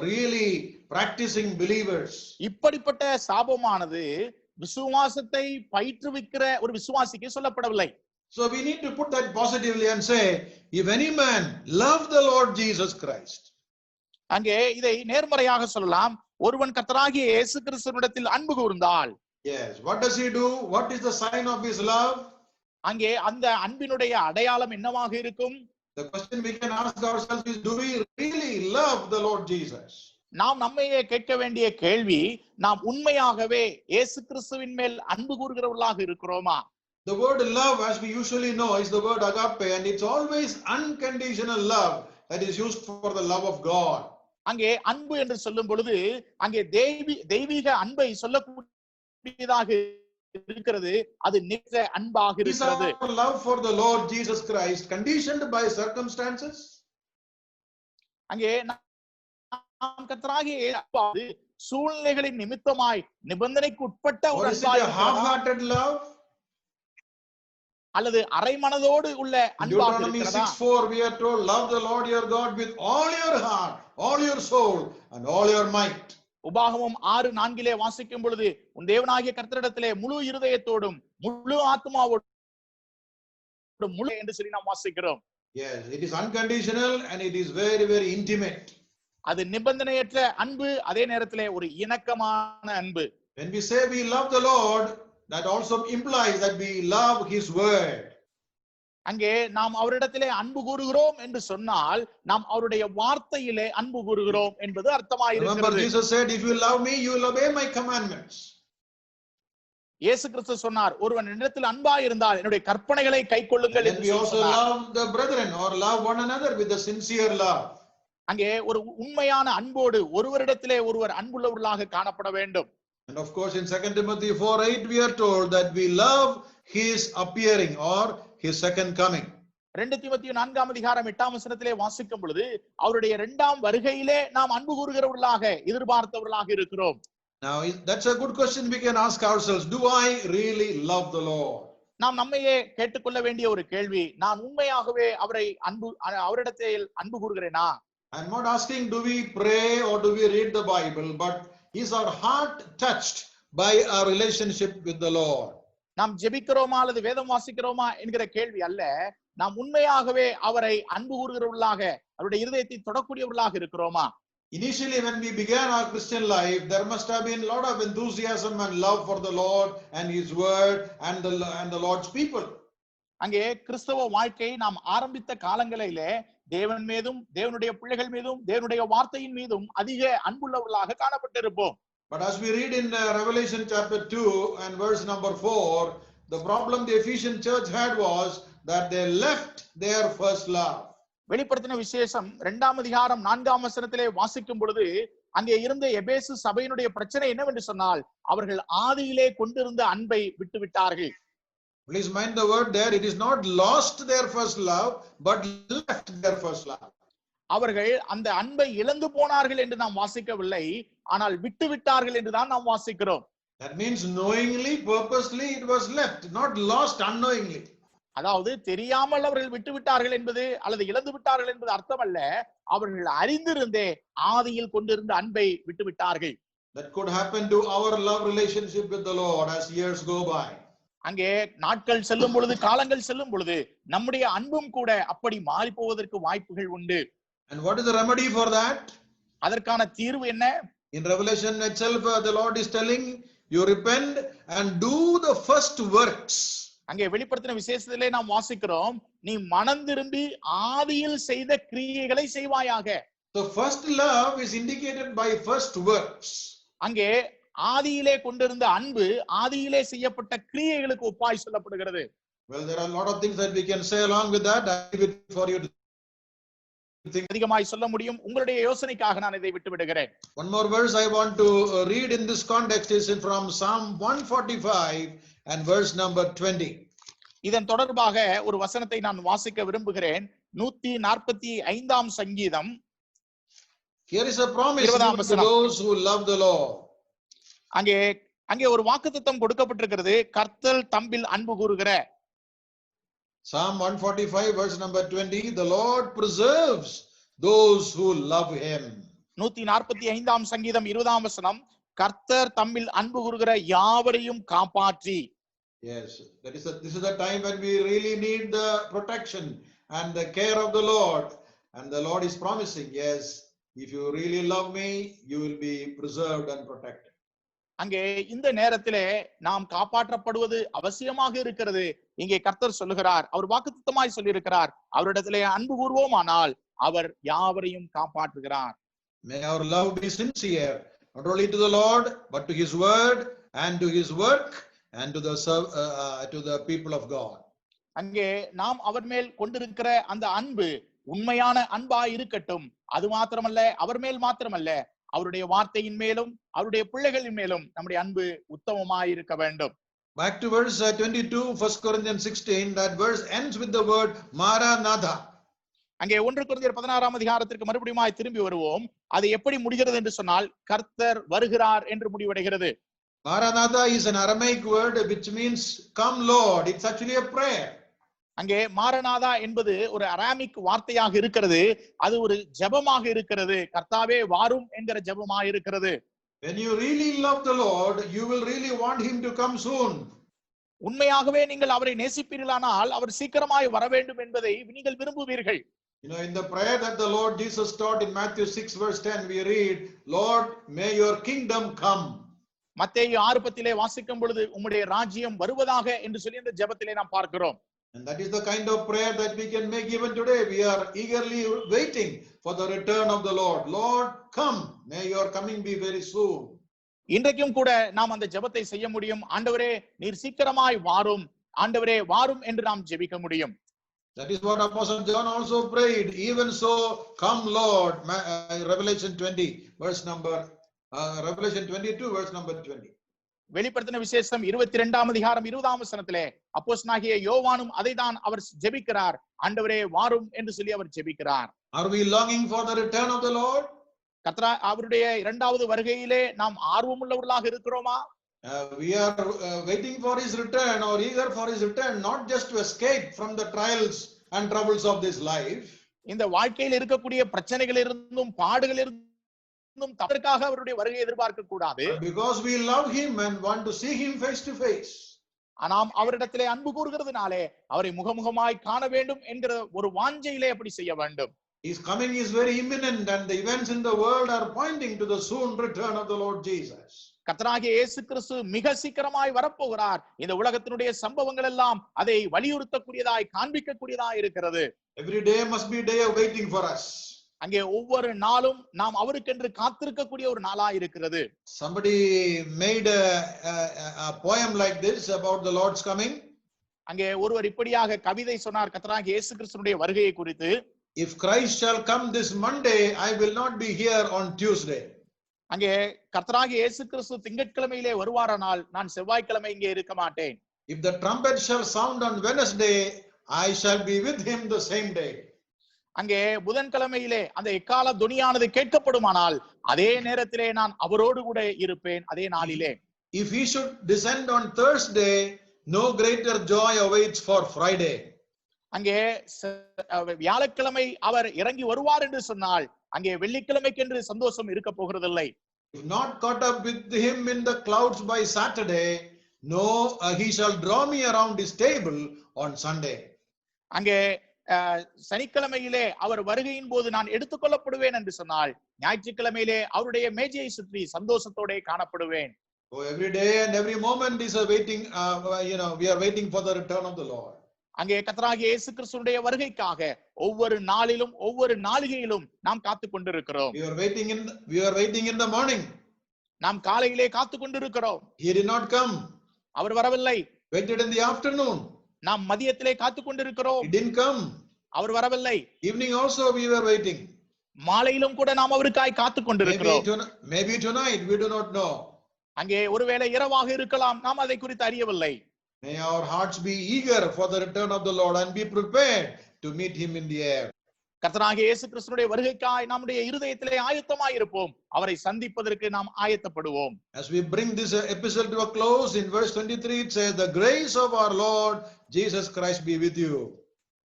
really practicing believers. இப்படிப்பட்ட சாபமானது விசுவாசத்தை பயிற்றுவிக்கிற ஒரு விசுவாசிக்கு சொல்லப்படவில்லை. So we need to put that positively and say, if any man love the Lord Jesus Christ. அங்கே இதை நேர்மறையாக சொல்லலாம். ஒருவன் கர்த்தராகிய இயேசு கிறிஸ்துவினிடத்தில் அன்பு கூர்ந்தால். Yes, what does he do? What is the sign of his love? அங்கே அந்த அன்பினுடைய அடையாளம் என்னவாக இருக்கும்? The question we can ask ourselves is, do we really love the Lord Jesus? நாம் நம்மையே கேட்க வேண்டிய கேள்வி, நாம் உண்மையாகவே இயேசு கிறிஸ்துவின் மேல் அன்பு கூர்கிறவர்களாக இருக்கிறோமா? The word love, as we usually know, is the word agape, and it's always unconditional love that is used for the love of God. அங்கே அன்பு என்று சொல்லும் பொழுது அங்கே தெய்வீக அன்பை சொல்லக்கூடியதாக இருக்கிறது. அது நிஜ அன்பாக இருக்கிறது. Is our love for the Lord Jesus Christ conditioned by circumstances? அங்கே நாம் கர்த்தராகிய சூழ்நிலைகளின் நிமித்தமாய் நிபந்தனைக்கு உட்பட்ட ஒரு அன்பாக half-hearted love, அல்லது அரை மனதோடு உள்ள அன்பாக இருக்கிறதா? 6:4 we are told, love the Lord your God with all your heart, all your soul and all your might. உபாகமம் 6:4 வாசிக்கும் பொழுது உன் தேவனாகிய கர்த்தரிடத்திலே முழு இருதயத்தோடும் முழு ஆத்துமாவோடும் முழு என்று சொல்லி நாம் வாசிக்கிறோம். Yes, it is unconditional and it is very very intimate. அது நிபந்தனையற்ற அன்பு, அதே நேரத்திலே ஒரு இணக்கமான அன்பு. When we say we love the Lord, that also implies that we love his word. அங்கே நாம் அவரிடத்திலே அன்பு கூறுகிறோம் என்று சொன்னால் நாம் அவருடைய வார்த்தையிலே அன்பு கூறுகிறோம் என்பது அர்த்தமாயிருக்கிறது. Remember Jesus said, if you love me, you will obey my commandments. இயேசு கிறிஸ்து சொன்னார், ஒருவன் என்னிடத்தில் அன்பாய் இருந்தால் என்னுடைய கற்பனைகளை கைக்கொள்ளுங்கள் என்று சொன்னார். We also சொன்னார். love the brethren or love one another with a sincere love. அங்கே ஒரு உண்மையான அன்போடு ஒருவரிடத்திலே ஒருவர் அன்புள்ளவர்களாக காணப்பட வேண்டும். And of course in 2 Timothy 4:8 we are told that we love his appearing or his second coming. 2 தீமோத்தேயு 4ஆம் அதிகாரம் 8ஆம் வசனத்திலே வாசிக்கும் பொழுது அவருடைய இரண்டாம் வருகையிலே நாம் அன்பு கூறுகிறவர்களாக எதிர்பார்த்தவர்களாக இருக்கிறோம். Now that's a good question we can ask ourselves. Do I really love the Lord? நாம் நம்மையே கேட்டுக்கொள்ள வேண்டிய ஒரு கேள்வி, நான் உண்மையாகவே அவரிடத்தில் அன்பு கூறுகிறேனா? I'm not asking do we pray or do we read the Bible, but is our heart touched by our relationship with the Lord? நாம் ஜெபிக்கிறோமா அல்லது வேதம் வாசிக்கிறோமா என்கிற கேள்வி அல்ல. நாம் உண்மையாகவே அவரை அன்பு கூறுகிறவர்களாக அவருடைய இருதயத்தை தொடக்கூடியவர்களாக இருக்கிறோமா? Initially when we began our Christian life, there must have been a lot of enthusiasm and love for the Lord and his word and the Lord's people. அங்கே கிறிஸ்தவ வாழ்க்கையை நாம் ஆரம்பித்த காலங்களிலே தேவன் மீதும் தேவனுடைய பிள்ளைகள் மீதும் தேவனுடைய வார்த்தையின் மீதும் அதிக அன்புள்ளவர்களாக காணப்பட்டிருப்போம். But as we read in Revelation chapter 2 and verse number 4, the problem the Ephesian church had was that they left their first love. வெளிப்படுத்தின விசேஷம் 2ஆம் அதிகாரம் 4ஆம் வசனத்திலே வாசிக்கும் பொழுது அங்கே இருந்த எபேசு சபையினுடைய பிரச்சனை என்னவென்று சொன்னால் அவர்கள் ஆதியிலே கொண்டிருந்த அன்பை விட்டு விட்டார்கள். Please mind the word there. It is not lost their first love, but left their first love. அவர்கள் அந்த அன்பை இழந்து போனார்கள் என்று நாம் வாசிக்கவில்லை, ஆனால் விட்டு விட்டார்கள் என்று தான் நாம் வாசிக்கிறோம். That means knowingly, purposely it was left, not lost unknowingly. அதாவது தெரியாமல் அவர்கள் விட்டு விட்டார்கள் என்பது அல்லது இழந்து விட்டார்கள் என்பது அர்த்தம் அல்ல. அவர்கள் அறிந்திருந்தே ஆதியில் கொண்டிருந்த அன்பை விட்டு விட்டார்கள். That could happen to our love relationship with the Lord as years go by. அங்கே நாட்கள் செல்லும் பொழுது, காலங்கள் செல்லும் பொழுது நம்முடைய அன்பும் கூட அப்படி மாறி போவதற்கு வாய்ப்புகள் உண்டு. And what is the remedy for that? அதற்கான தீர்வு என்ன? In Revelation itself, the Lord is telling you repent and do the first works. அங்கே வெளிப்படுத்தின விசேஷத்திலே நாம் வாசிக்கிறோம், நீ மனம் திரும்பி ஆதியில் செய்த கிரியைகளை செய்வாயாக. So first love is indicated by first works. அங்கே ஆதியிலே கொண்டிருந்த அன்பு ஆதியிலே செய்யப்பட்ட கிரியைகளுக்கு ஒப்பாய் சொல்லப்படுகிறது. Well, there are a lot of things that we can say along with that. I leave it for you to think. அதிகமாய் சொல்ல முடியும், உங்களுடைய யோசனைக்காக நான் இதை விட்டு விடுகிறேன். One more verse I want to read in this context is from Psalm 145 and verse number 20. இதன் தொடர்பாக ஒரு வசனத்தை நான் வாசிக்க விரும்புகிறேன். 145ஆம் சங்கீதம். Here is a promise to those who love the Lord. அங்கே ஒரு வாக்குத்தத்தம் கொடுக்கப்பட்டிருக்கிறது, கர்த்தர் தம்மில் அன்பு கூறுகிற. Psalm 145 verse number 20, the Lord preserves those who love him. 145ஆம் சங்கீதம் 20ஆம் வசனம், கர்த்தர் தம்மில் அன்பு கூறுகிற யாவரையும் காப்பாற்றி. Yes, this is the time when we really need the protection and the care of the Lord, and the Lord is promising, yes, if you really love me, you will be preserved and protected. அங்கே இந்த நேரத்திலே நாம் காப்பாற்றப்படுவது அவசியமாக இருக்கிறது. இங்கே கர்த்தர் சொல்லுகிறார், அவர் வாக்குத்தத்தமாய் சொல்லியிருக்கிறார், அவரிடத்திலே அன்பு கூர்வோமானால் அவர் யாவரையும் காப்பாற்றுகிறார். May our love be sincere, not only to the Lord, but to his word and to his work and to the people of God. அங்கே நாம் அவர் மேல் கொண்டிருக்கிற அந்த அன்பு உண்மையான அன்பாய் இருக்கட்டும். அது மாத்திரமல்ல, அவர் மேல் மாத்திரமல்ல, அவருடைய வார்த்தையின் மேலும் அவருடைய பிள்ளைகளின் மேலும் நம்முடைய அன்பு உத்தமமாய் இருக்க வேண்டும். Back to verse 22, 1 Corinthians 16, that verse ends with the word Maranatha. அங்கே 1 கொரிந்தியர் 16ஆம் அதிகாரத்திற்கு மறுபடியும் திரும்பி வருவோம். அது எப்படி முடிகிறது என்று சொன்னால், கர்த்தர் வருகிறார் என்று முடிவடைகிறது. Maranatha is an Aramaic word which means come Lord. It's actually a prayer. அங்கே மாரநாதா என்பது ஒரு அராமிக் வார்த்தையாக இருக்கிறது. அது ஒரு ஜெபமாக இருக்கிறது. கர்த்தாவே வாரும் என்கிற ஜெபமாக இருக்கிறது. When you really love the Lord, you will really want him to come soon. உண்மையாகவே நீங்கள் அவரை நேசிப்பீர்களானால் அவர் சீக்கிரமாய் வர வேண்டும் என்பதை நீங்கள் விரும்புவீர்கள். You know, in the prayer that the Lord Jesus taught in Matthew 6 verse 10, we read, Lord, may your kingdom come. மத்தேயு 6:10 வாசிக்கும் பொழுது உம்முடைய ராஜ்யம் வருவதாக என்று சொல்லி இந்த ஜெபத்திலே நாம் பார்க்கிறோம். And that is the kind of prayer that we can make even today. We are eagerly waiting for the return of the Lord. Lord, come. May your coming be very soon. இன்றைக்கும் கூட நாம் அந்த ஜெபத்தை செய்ய முடியும். ஆண்டவரே நீர் சீக்கிரமாய் வாரும், ஆண்டவரே வாரும் என்று நாம் ஜெபிக்க முடியும். That is what Apostle John also prayed. Even so, come Lord. Revelation 22 verse number 20. வெளிப்படுத்தின விசேஷம் 22ஆம் அதிகாரம் 20ஆம் வசனத்திலே அப்போஸ்தலனாகிய யோவானும் அதைதான் அவர் ஜெபிக்கிறார். ஆண்டவரே வாரும் என்று சொல்லி அவர் ஜெபிக்கிறார். Are we longing for the return of the Lord? கர்த்தர் அவருடைய இரண்டாவது வருகையிலே நாம் ஆர்வமுள்ளவர்களாக இருக்கிறோமா? We are waiting for his return or eager for his return, not just to escape from the trials and troubles of this life. இந்த வாழ்க்கையில் இருக்கக்கூடிய பிரச்சனைகளிலிருந்தும் பாடுகளிலிருந்தும் தவிர்க்காக அவருடைய வருகையை எதிர்பார்க்க கூடாது. Because we love him and want to see him face to face. நாம் அவரிடத்திலே அன்பு கூறுகிறதுனாலே அவரை முகமுகமாய் காண வேண்டும் என்கிற ஒரு வாஞ்சையிலே அப்படி செய்ய வேண்டும். His coming is very imminent and the events in the world are pointing to the soon return of the Lord Jesus. கர்த்தராகிய இயேசு கிறிஸ்து மிக சீக்கிரமாய் வரப்போகிறார். இந்த உலகத்தினுடைய சம்பவங்கள் எல்லாம் அதை வலியுறுத்தக்கூடியதாய் காண்பிக்கக்கூடியதாய் இருக்கிறது. Every day must be a day of waiting for us. அங்கே ஒவ்வொரு நாளும் நாம் அவருக்கென்று காத்திருக்கக்கூடிய ஒரு நாளா இருக்கிறது. Somebody made a poem like this about the Lord's coming. அங்கே ஒருவர் இப்படியாக கவிதை சொன்னார் கர்த்தராகிய இயேசு கிறிஸ்துவினுடைய வருகையை குறித்து. If Christ shall come this Monday, I will not be here on Tuesday. அங்கே கர்த்தராகிய இயேசு கிறிஸ்து திங்கட்கிழமையிலே வருவாரானால் நான் செவ்வாய்க்கிழமை இங்கே இருக்க மாட்டேன். If the trumpet shall sound on Wednesday, I shall be with him the same day. அங்கே புதன்கிழமையிலே அந்த எக்கால துணியானது கேட்கப்படுமானால் அதே நேரத்திலே நான் அவரோடு கூட இருப்பேன் அதே நாளிலே. If he should descend on Thursday, no greater joy awaits for Friday. அங்கே வியாழக்கிழமை அவர் இறங்கி வருவார் என்று சொன்னால் அங்கே வெள்ளிக்கிழமைக்கென்று சந்தோஷம் இருக்க போகிறதில்லை. If not caught up with him in the clouds by Saturday, no, he shall draw me around his table on Sunday. அங்கே சனிக்கிழமையிலே அவர் வருகையின் போது நான் எடுத்துக்கொள்ளப்படுவேன் என்று சொன்னால், ஞாயிற்றுக்கிழமையிலே அவருடைய மேஜையை சுற்றி சந்தோஷத்தோட காணப்படுவேன். So every day and every moment is a waiting, we are waiting for the return of the Lord. அங்கே கர்த்தராகிய இயேசு கிறிஸ்துவினுடைய வருகைக்காக ஒவ்வொரு நாளிலும் ஒவ்வொரு நாளிகையிலும் நாம் காத்துக் கொண்டிருக்கிறோம். We are waiting in the morning. நாம் காலையிலே காத்துக் கொண்டிருக்கிறோம். He did not come. அவர் வரவில்லை. Waited in the afternoon. நாம் மதியத்திலே காத்துக் கொண்டிருக்கிறோம். He didn't come. அவர் வரவில்லை. Evening also we were waiting. மாலையிலும் கூட நாம் அவருக்காய் காத்துக் கொண்டிருக்கிறோம். Maybe tonight, we do not know. அங்கே ஒருவேளை இரவாக இருக்கலாம், நாம் அதை குறித்து அறியவில்லை. May our hearts be eager for the return of the Lord and be prepared to meet him in the air. கர்த்தராகிய இயேசு கிறிஸ்துவினுடைய வருகைக்காய் நம்முடைய இருதயத்திலே ஆயத்தமாய் இருப்போம். அவரை சந்திப்பதற்கு நாம் ஆயத்தப்படுவோம். As we bring this epistle to a close, in verse 23 it says, the grace of our Lord Jesus Christ be with you.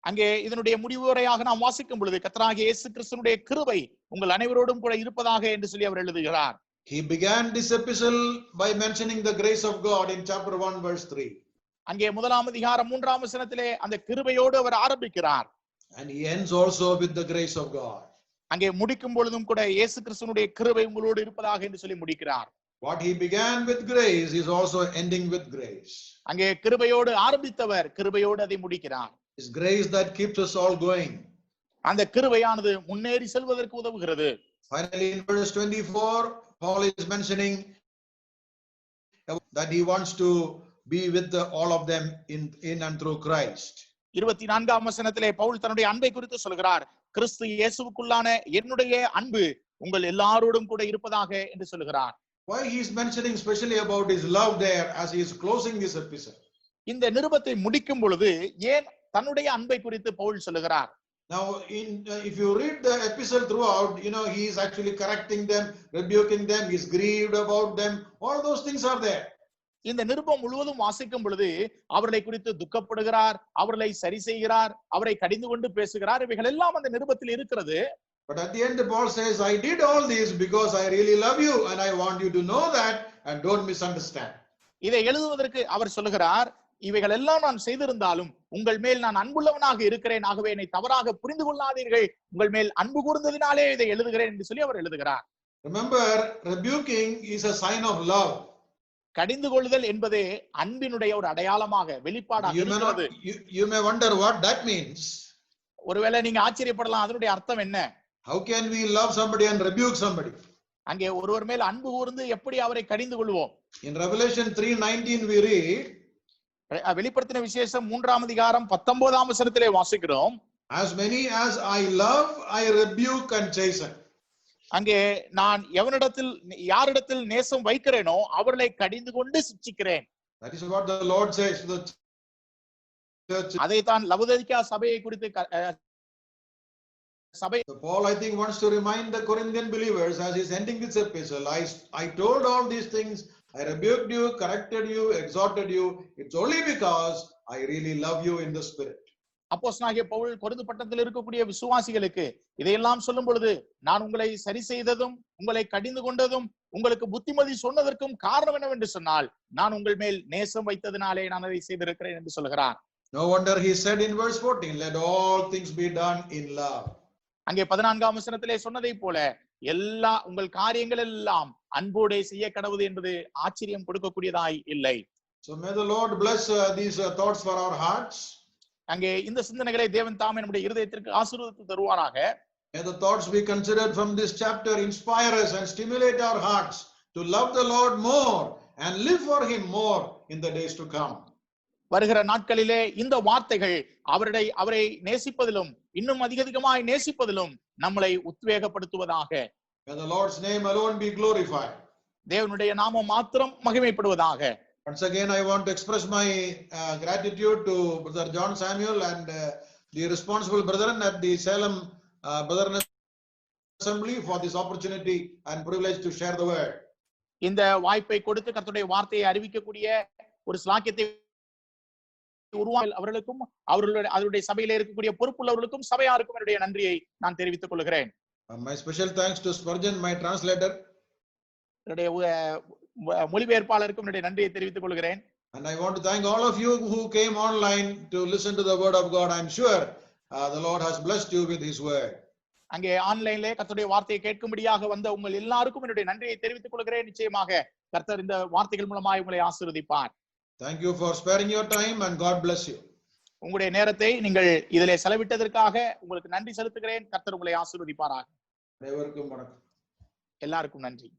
அங்கே இதனுடைய முடிவு வரையாக நாம் வாசிக்கும் பொழுது, கர்த்தராகிய இயேசு கிறிஸ்துவினுடைய கிருபை உங்கள் அனைவரோடும் கூட இருப்பதாக என்று சொல்லி அவர் எழுதுகிறார். He began this epistle by mentioning the grace of God in chapter 1 verse 3. அங்கே 1ஆம் அதிகாரம் 3ஆம் வசனத்திலே அந்த கிருபையோடு அவர் ஆரம்பிக்கிறார். And he ends also with the grace of God. அங்கே முடிக்கும் பொழுதும் கூட இயேசு கிறிஸ்துவினுடைய கிருபை உங்களோடு இருப்பதாக என்று சொல்லி முடிக்கிறார். What he began with grace is also ending with grace. அங்கே கிருபையோடு ஆரம்பித்தவர் கிருபையோடு அதை முடிக்கிறார். It's grace that keeps us all going. அந்த கிருபையானது முன்னேறி செல்வதற்கு உதவுகிறது. Finally, in verse 24, Paul is mentioning that he wants to be with all of them in and through Christ. 24ஆம் வசனத்திலே பவுல் தன்னுடைய அன்பை குறித்து சொல்கிறார். கிறிஸ்து இயேசுவுக்குள்ளான என்னுடைய அன்பு உங்கள் எல்லாரோடும் கூட இருப்பதாக என்று சொல்கிறார். Why he is mentioning specially about his love there as he is closing this epistle? இந்த நிருபத்தை முடிக்கும் பொழுது ஏன் தன்னுடைய அன்பை குறித்து பவுல் சொல்கிறார்? Now, if you read the epistle throughout, he is actually correcting them, rebuking them, he is grieved about them. All those things are there. இந்த நிருபம் முழுவதும் வாசிக்கும் பொழுது அவர்களை குறித்து துக்கப்படுகிறார், அவர்களை சரி செய்கிறார், அவரை கடிந்து கொண்டு பேசுகிறார். இவைகள் எல்லாம் அந்த நிருபத்தில் இருக்கிறது. But at the end, Paul says, I did all this because I really love you and I want you to know that and don't misunderstand. இதை எழுதுவதற்கு அவர் சொல்லுகிறார், இவைகள் எல்லாம் நான் செய்திருந்தாலும் உங்கள் மேல் நான் அன்புள்ளவனாக இருக்கிறேன், ஆகவே என்னை தவறாக புரிந்து கொள்ளாதீர்கள், உங்கள் மேல் அன்பு கூர்ந்ததினாலே இதை எழுதுகிறேன் என்று சொல்லி அவர் எழுதுகிறார். Remember, rebuking is a sign of love. கடிந்து கொள்ளுதல் என்பதே அன்பினுடைய ஒரு அடையாளமாக வெளிப்பாடாக இருக்கிறது. You may wonder what that means. ஒருவேளை நீங்க ஆச்சரியப்படலாம், அதனுடைய அர்த்தம் என்ன? How can we love somebody and rebuke somebody? அங்கே ஒருவர் மேல் அன்பு கூர்ந்து எப்படி அவரை கடிந்து கொள்வோம்? In Revelation 3:19 we read, வெளிப்படுத்தின விசேஷம் 3ஆம் அதிகாரம் 19ஆம் வசனத்திலே வாசிக்கிறோம். As many as I love, I rebuke and chasten. அங்கே நான் யாரிடத்தில் நேசம் வைக்கிறேனோ அவர்களை கடிந்து கொண்டு சிட்சிக்கிறேன். That is what the Lord says to the church. அதைத்தான் லவோதிக்கேயா சபையை குறித்து Paul, I think, wants to remind the Corinthian believers as he's ending this epistle. I told all these things. I rebuked you, corrected you, exhorted you. It's only because I really love you in the spirit. அப்போஸ்தலனாகிய Pavul Corinth பட்டணத்தில் இருக்கக்கூடிய விசுவாசிகளுக்கு இதையெல்லாம் சொல்லும் பொழுது, நான் உங்களை சரி செய்ததும் உங்களை கடிந்து கொண்டதும் உங்களுக்கு புத்திமதி சொன்னதற்கும் காரணம் என்னவென்று சொன்னால், நான் உங்கள் மேல் நேசம் வைத்ததினாலே நான் அதை செய்திருக்கிறேன் என்று சொல்கிறார். No wonder he said in verse 14, let all things be done in love. அங்கே 14ஆம் வசனத்திலே சொன்னதை போல எல்லா உங்கள் காரியங்கள் எல்லாம் அன்போடு செய்ய கடவுது என்பது ஆச்சரியம் கொடுக்கக்கூடியதாய் இல்லை. So may the Lord bless these thoughts for our hearts. அங்கே இந்த சிந்தனைகளை தேவன் தாமே நம்முடைய இருதயத்திற்கு ஆசீர்வாதத்தை தருவாராக. May the thoughts we considered from this chapter inspire us and stimulate our hearts to love the Lord more and live for him more in the days to come. வருகிற நாட்களிலே இந்த வார்த்தைகள் அவரை நேசிப்பதிலும் இன்னும் அதிகமாய் நேசிப்பதிலும் நம்மளை உத்வேகப்படுத்துவதாக. May the Lord's name alone be glorified. தேவனுடைய நாமம் மாத்திரம் மகிமைப்படுவதாக. Once again, I want to express my gratitude to Brother John Samuel and the responsible brethren at the Salem Brethren Assembly for this opportunity and privilege to share the word. இந்த வாய்ப்பை கொடுத்து கர்த்தருடைய வார்த்தையை அறிவிக்கக்கூடிய ஒரு ஸ்லாக்கியத்தை அவர்களுக்கும் அவருடைய சபையில இருக்கக்கூடிய பொறுப்புள்ளவர்களுக்கும் சபையாருக்கும் என்னுடைய நன்றியை நான் தெரிவித்துக் கொள்கிறேன். My special thanks to Spurgeon, my translator. என்னுடைய மொழிபெயர்ப்பாளருக்கும் என்னுடைய நன்றியை தெரிவித்துக் கொள்கிறேன். And I want to thank all of you who came online to listen to the word of God. I'm sure the Lord has blessed you with his word. அங்கே ஆன்லைன்ல கர்த்தருடைய வார்த்தையை கேட்கும்படியாக வந்த உங்கள் எல்லாருக்கும் என்னுடைய நன்றியை தெரிவித்துக் கொள்கிறேன். நிச்சயமாக கர்த்தர் இந்த வார்த்தைகள் மூலமாக உங்களை ஆசீர்வதிப்பார். Thank you for sparing your time and God bless you. உங்களுடைய நேரத்தை நீங்கள் இதிலே செலவிட்டதற்காக உங்களுக்கு நன்றி செலுத்துகிறேன். கர்த்தர் உங்களை ஆசீர்வதிப்பாராக. அனைவருக்கும் வணக்கம். எல்லாருக்கும் நன்றி.